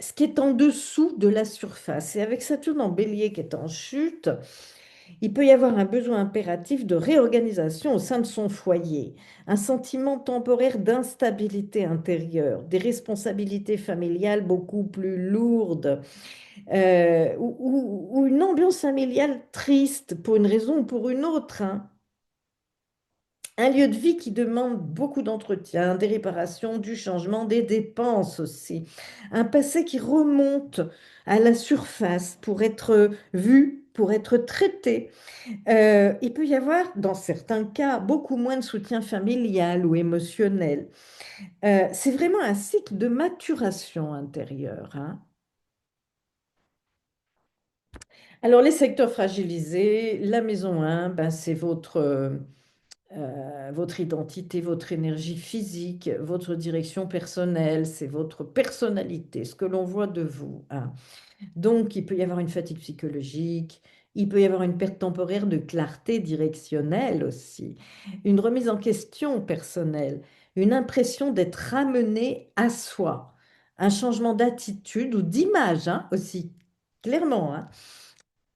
ce qui est en dessous de la surface. Et avec Saturne en bélier qui est en chute, il peut y avoir un besoin impératif de réorganisation au sein de son foyer, un sentiment temporaire d'instabilité intérieure, des responsabilités familiales beaucoup plus lourdes, ou une ambiance familiale triste pour une raison ou pour une autre, hein. Un lieu de vie qui demande beaucoup d'entretien, des réparations, du changement, des dépenses aussi. Un passé qui remonte à la surface pour être vu, pour être traité. Il peut y avoir, dans certains cas, beaucoup moins de soutien familial ou émotionnel. C'est vraiment un cycle de maturation intérieure, hein. Alors, les secteurs fragilisés, la maison 1, ben, c'est votre identité, votre énergie physique, votre direction personnelle, c'est votre personnalité, ce que l'on voit de vous, hein. Donc, il peut y avoir une fatigue psychologique, il peut y avoir une perte temporaire de clarté directionnelle aussi, une remise en question personnelle, une impression d'être ramené à soi, un changement d'attitude ou d'image, hein, aussi, clairement, hein.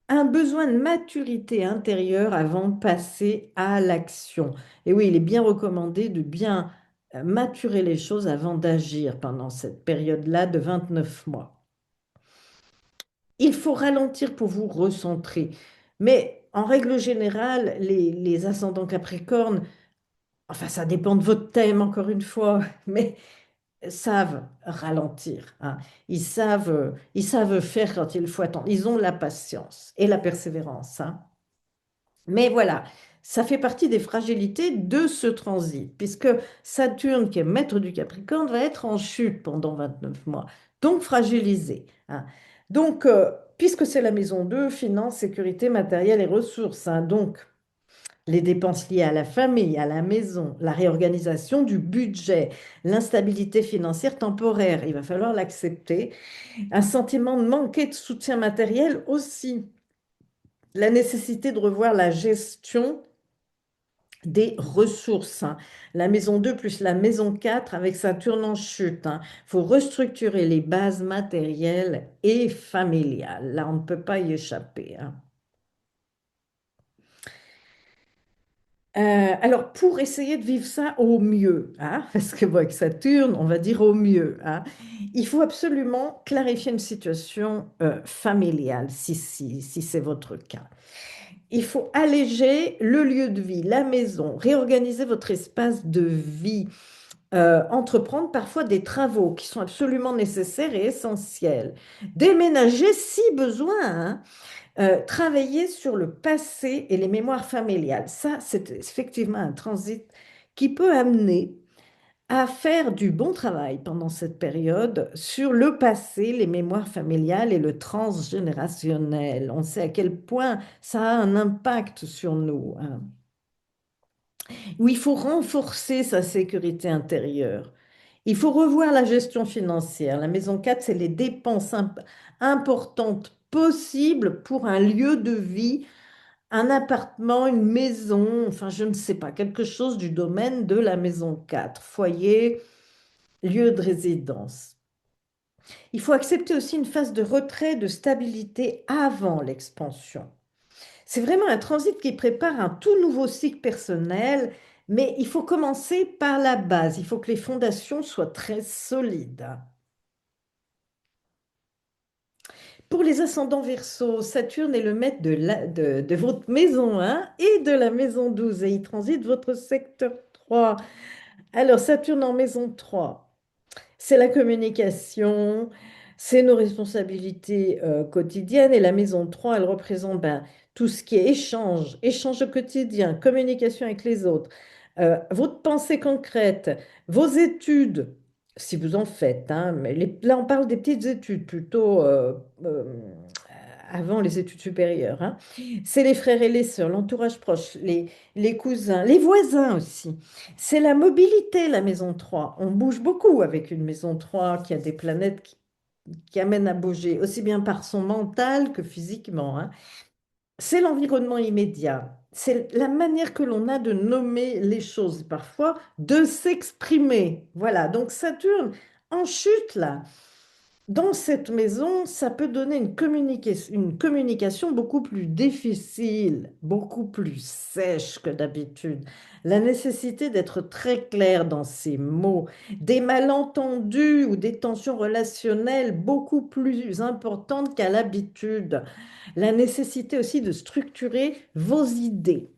Un besoin de maturité intérieure avant de passer à l'action. Et oui, il est bien recommandé de bien maturer les choses avant d'agir pendant cette période-là de 29 mois. Il faut ralentir pour vous recentrer. Mais en règle générale, les ascendants Capricorne, enfin ça dépend de votre thème encore une fois, mais savent ralentir, hein. Ils savent faire quand il faut attendre. Ils ont la patience et la persévérance, hein. Mais voilà, Ça fait partie des fragilités de ce transit, puisque Saturne, qui est maître du Capricorne, va être en chute pendant 29 mois, donc fragilisé, hein. Donc, puisque c'est la maison 2, finances, sécurité, matériel et ressources, hein, donc les dépenses liées à la famille, à la maison, la réorganisation du budget, l'instabilité financière temporaire, il va falloir l'accepter. Un sentiment de manquer de soutien matériel aussi, la nécessité de revoir la gestion des ressources, hein. La maison 2 plus la maison 4 avec Saturne en chute, hein. Il faut restructurer les bases matérielles et familiales. Là, on ne peut pas y échapper, hein. Alors, pour essayer de vivre ça au mieux, hein, parce que bon, avec Saturne, on va dire au mieux, hein, il faut absolument clarifier une situation familiale, si c'est votre cas. Il faut alléger le lieu de vie, la maison, réorganiser votre espace de vie, entreprendre parfois des travaux qui sont absolument nécessaires et essentiels, déménager si besoin, hein, travailler sur le passé et les mémoires familiales. Ça, c'est effectivement un transit qui peut amener à faire du bon travail pendant cette période sur le passé, les mémoires familiales et le transgénérationnel. On sait à quel point ça a un impact sur nous, hein, où il faut renforcer sa sécurité intérieure. Il faut revoir la gestion financière. La maison 4, c'est les dépenses importantes possibles pour un lieu de vie, un appartement, une maison, enfin je ne sais pas, quelque chose du domaine de la maison 4, foyer, lieu de résidence. Il faut accepter aussi une phase de retrait, de stabilité avant l'expansion. C'est vraiment un transit qui prépare un tout nouveau cycle personnel, mais il faut commencer par la base. Il faut que les fondations soient très solides. Pour les ascendants Verseau, Saturne est le maître de votre maison 1 et de la maison 12 et il transite votre secteur 3. Alors, Saturne en maison 3. C'est la communication, c'est nos responsabilités quotidiennes. Et la maison 3, elle représente ben, tout ce qui est échange, échange au quotidien, communication avec les autres, votre pensée concrète, vos études, si vous en faites, hein, mais là, on parle des petites études plutôt avant les études supérieures, hein. C'est les frères et les sœurs, l'entourage proche, les cousins, les voisins aussi. C'est la mobilité, la maison 3. On bouge beaucoup avec une maison 3 qui a des planètes qui amènent à bouger, aussi bien par son mental que physiquement, hein. C'est l'environnement immédiat. C'est la manière que l'on a de nommer les choses, parfois de s'exprimer. Voilà, donc Saturne en chute là. Dans cette maison, ça peut donner une communication beaucoup plus difficile, beaucoup plus sèche que d'habitude. La nécessité d'être très clair dans ses mots, des malentendus ou des tensions relationnelles beaucoup plus importantes qu'à l'habitude. La nécessité aussi de structurer vos idées.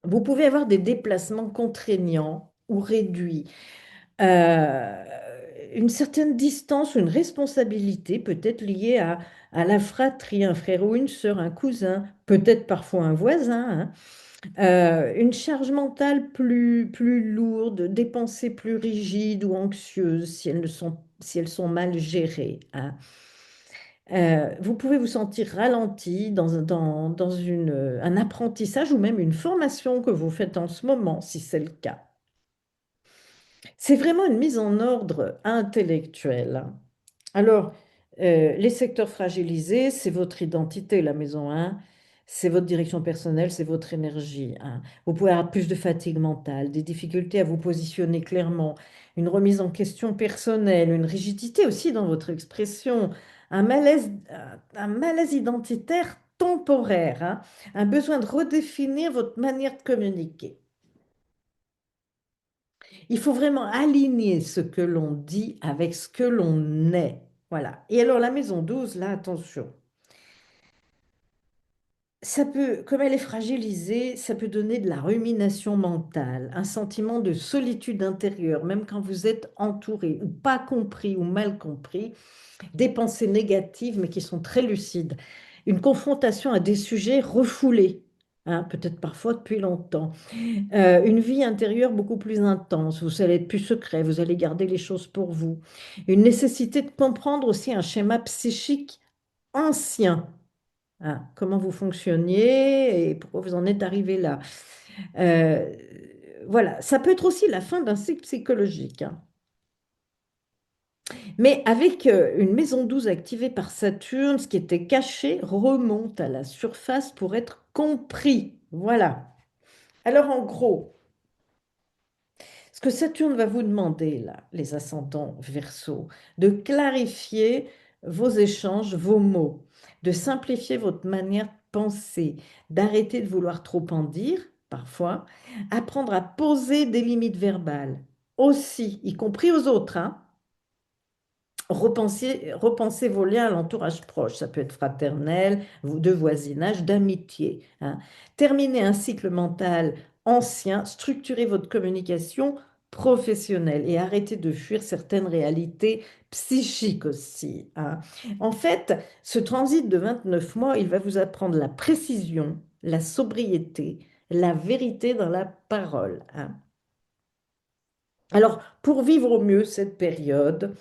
Vous pouvez avoir des déplacements contraignants ou réduits, euh, une certaine distance ou une responsabilité peut être liée à la fratrie, un frère ou une sœur, un cousin, peut-être parfois un voisin, hein. Une charge mentale plus lourde, des pensées plus rigides ou anxieuses si elles sont mal gérées, hein. Vous pouvez vous sentir ralenti dans un apprentissage ou même une formation que vous faites en ce moment, si c'est le cas. C'est vraiment une mise en ordre intellectuelle. Alors, les secteurs fragilisés, c'est votre identité, la maison 1, c'est votre direction personnelle, c'est votre énergie, hein. Vous pouvez avoir plus de fatigue mentale, des difficultés à vous positionner clairement, une remise en question personnelle, une rigidité aussi dans votre expression, un malaise identitaire temporaire, hein, un besoin de redéfinir votre manière de communiquer. Il faut vraiment aligner ce que l'on dit avec ce que l'on est. Voilà. Et alors la maison 12, là, attention. Ça peut, comme elle est fragilisée, ça peut donner de la rumination mentale, un sentiment de solitude intérieure, même quand vous êtes entouré ou pas compris ou mal compris, des pensées négatives mais qui sont très lucides, une confrontation à des sujets refoulés, hein, peut-être parfois depuis longtemps. Une vie intérieure beaucoup plus intense, vous allez être plus secret, vous allez garder les choses pour vous. Une nécessité de comprendre aussi un schéma psychique ancien, hein, comment vous fonctionniez et pourquoi vous en êtes arrivé là. Euh, voilà, ça peut être aussi la fin d'un cycle psychologique, hein. Mais avec une maison 12 activée par Saturne, ce qui était caché remonte à la surface pour être compris. Voilà. Alors en gros, ce que Saturne va vous demander, là, les ascendants Verseau, de clarifier vos échanges, vos mots, de simplifier votre manière de penser, d'arrêter de vouloir trop en dire, parfois, apprendre à poser des limites verbales, aussi, y compris aux autres, hein. Repensez vos liens à l'entourage proche, ça peut être fraternel, de voisinage, d'amitié, hein. Terminez un cycle mental ancien, structurez votre communication professionnelle et arrêtez de fuir certaines réalités psychiques aussi, hein. En fait, ce transit de 29 mois, il va vous apprendre la précision, la sobriété, la vérité dans la parole, hein. Alors, pour vivre au mieux cette période,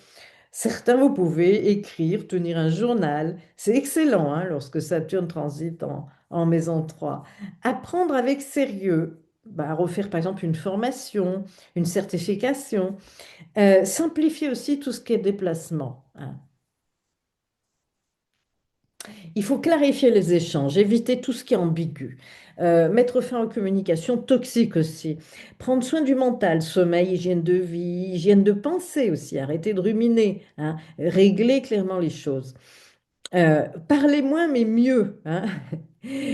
certains, vous pouvez écrire, tenir un journal. C'est excellent, hein, lorsque Saturne transite en maison 3. Apprendre avec sérieux, bah, refaire par exemple une formation, une certification. Simplifier aussi tout ce qui est déplacement, hein. Il faut clarifier les échanges, éviter tout ce qui est ambigu. Mettre fin aux communications toxiques aussi. Prendre soin du mental, sommeil, hygiène de vie, hygiène de pensée aussi. Arrêter de ruminer, hein. Régler clairement les choses. Parler moins mais mieux, hein.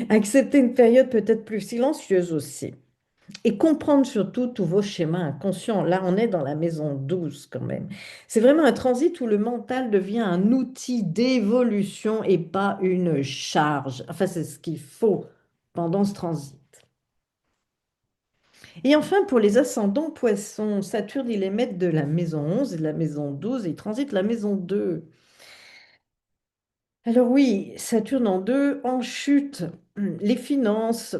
Accepter une période peut-être plus silencieuse aussi. Et comprendre surtout tous vos schémas inconscients. Là, on est dans la maison 12 quand même. C'est vraiment un transit où le mental devient un outil d'évolution et pas une charge. Enfin, c'est ce qu'il faut pendant ce transit. Et enfin, pour les ascendants poissons, Saturne, il est maître de la maison 11 et de la maison 12 et il transite la maison 2. Alors oui, Saturne en 2, en chute, les finances,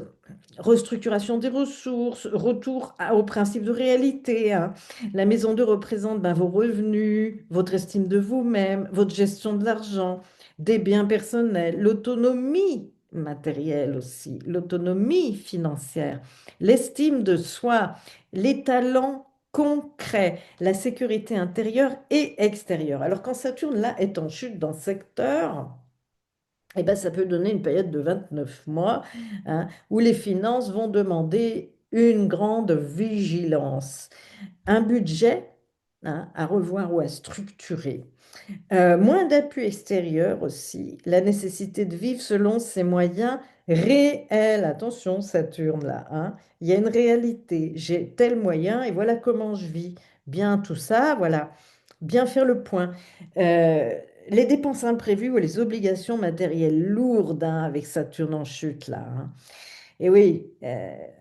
restructuration des ressources, retour au principe de réalité, hein. La maison 2 représente ben, vos revenus, votre estime de vous-même, votre gestion de l'argent, des biens personnels, l'autonomie matérielle aussi, l'autonomie financière, l'estime de soi, les talents concrets, la sécurité intérieure et extérieure. Alors quand Saturne là est en chute dans ce secteur, eh ben, ça peut donner une période de 29 mois, hein, où les finances vont demander une grande vigilance, un budget, hein, à revoir ou à structurer. Moins d'appui extérieur aussi, la nécessité de vivre selon ses moyens réels. Attention, Saturne là, hein. Il y a une réalité. J'ai tel moyen et voilà comment je vis. Bien tout ça, voilà. Bien faire le point. Euh, les dépenses imprévues ou les obligations matérielles lourdes, hein, avec Saturne en chute là, hein. Et oui,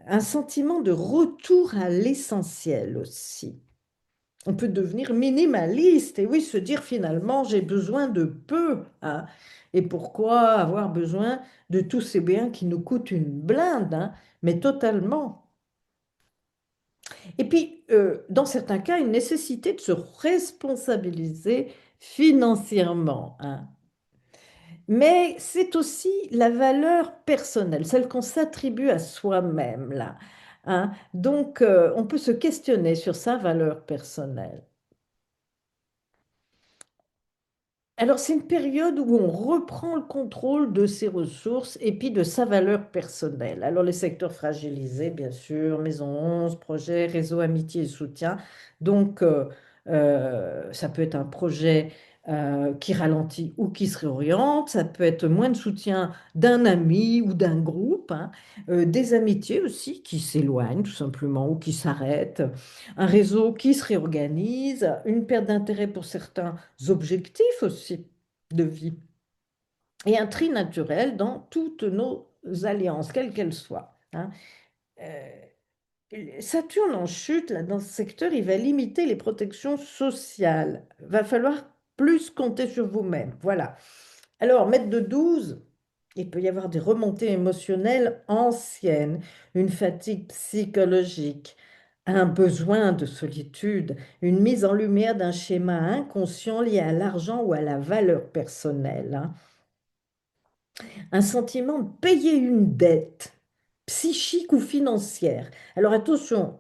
un sentiment de retour à l'essentiel aussi. On peut devenir minimaliste et oui, se dire finalement, j'ai besoin de peu, hein. Et pourquoi avoir besoin de tous ces biens qui nous coûtent une blinde, hein, mais totalement. Et puis, dans certains cas, une nécessité de se responsabiliser financièrement, hein. Mais c'est aussi la valeur personnelle, celle qu'on s'attribue à soi-même, là, hein. Donc, on peut se questionner sur sa valeur personnelle. Alors, c'est une période où on reprend le contrôle de ses ressources et puis de sa valeur personnelle. Alors, les secteurs fragilisés, bien sûr, Maison 11, projet, réseau, amitié et soutien. Donc, ça peut être un projet qui ralentit ou qui se réoriente. Ça peut être moins de soutien d'un ami ou d'un groupe, hein. Des amitiés aussi qui s'éloignent tout simplement ou qui s'arrêtent. Un réseau qui se réorganise, une perte d'intérêt pour certains objectifs aussi de vie et un tri naturel dans toutes nos alliances, quelles qu'elles soient, hein. Euh, Saturne en chute, là, dans ce secteur, il va limiter les protections sociales. Va falloir plus compter sur vous-même. Voilà. Alors, maître de 12. Il peut y avoir des remontées émotionnelles anciennes, une fatigue psychologique, un besoin de solitude, une mise en lumière d'un schéma inconscient lié à l'argent ou à la valeur personnelle, hein. Un sentiment de payer une dette psychique ou financière. Alors attention,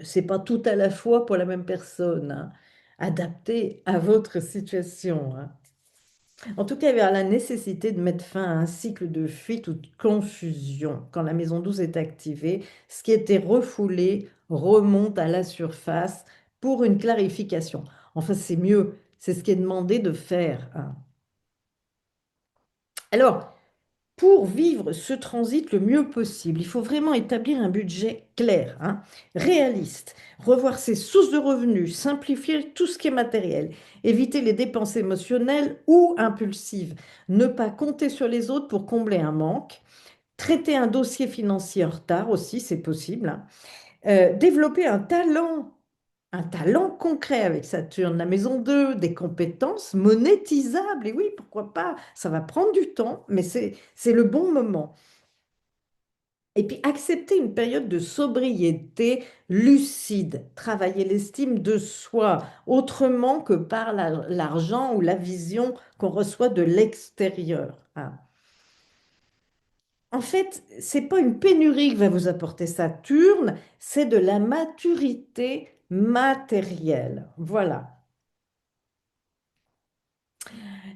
c'est pas tout à la fois pour la même personne, hein. Adapté à votre situation, hein. En tout cas, il y a la nécessité de mettre fin à un cycle de fuite ou de confusion. Quand la maison 12 est activée, ce qui était refoulé remonte à la surface pour une clarification. Enfin, c'est mieux, c'est ce qui est demandé de faire, hein. Alors, pour vivre ce transit le mieux possible, il faut vraiment établir un budget clair, hein, réaliste, revoir ses sources de revenus, simplifier tout ce qui est matériel, éviter les dépenses émotionnelles ou impulsives, ne pas compter sur les autres pour combler un manque, traiter un dossier financier en retard aussi, c'est possible, hein. Développer un talent concret avec Saturne, la maison 2, des compétences monétisables. Et oui, pourquoi pas? Ça va prendre du temps, mais c'est le bon moment. Et puis accepter une période de sobriété lucide, travailler l'estime de soi autrement que par l'argent ou la vision qu'on reçoit de l'extérieur, hein. En fait, c'est pas une pénurie que va vous apporter Saturne, c'est de la maturité matérielle. Voilà.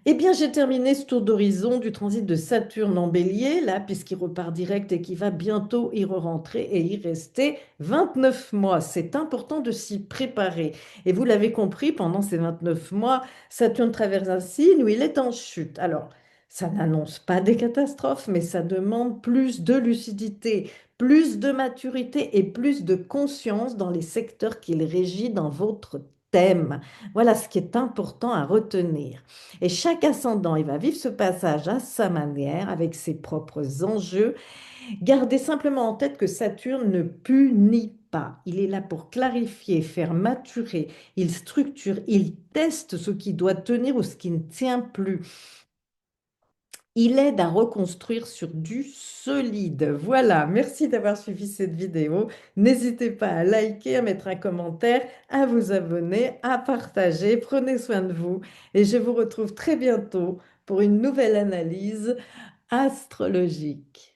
Eh bien, j'ai terminé ce tour d'horizon du transit de Saturne en Bélier, là, puisqu'il repart direct et qu'il va bientôt y re-rentrer et y rester 29 mois. C'est important de s'y préparer. Et vous l'avez compris, pendant ces 29 mois, Saturne traverse un signe où il est en chute. Alors, ça n'annonce pas des catastrophes, mais ça demande plus de lucidité, plus de maturité et plus de conscience dans les secteurs qu'il régit dans votre thème. Voilà ce qui est important à retenir. Et chaque ascendant, il va vivre ce passage à sa manière, avec ses propres enjeux. Gardez simplement en tête que Saturne ne punit pas. Il est là pour clarifier, faire maturer. Il structure, il teste ce qui doit tenir ou ce qui ne tient plus. Il aide à reconstruire sur du solide. Voilà, merci d'avoir suivi cette vidéo. N'hésitez pas à liker, à mettre un commentaire, à vous abonner, à partager. Prenez soin de vous et je vous retrouve très bientôt pour une nouvelle analyse astrologique.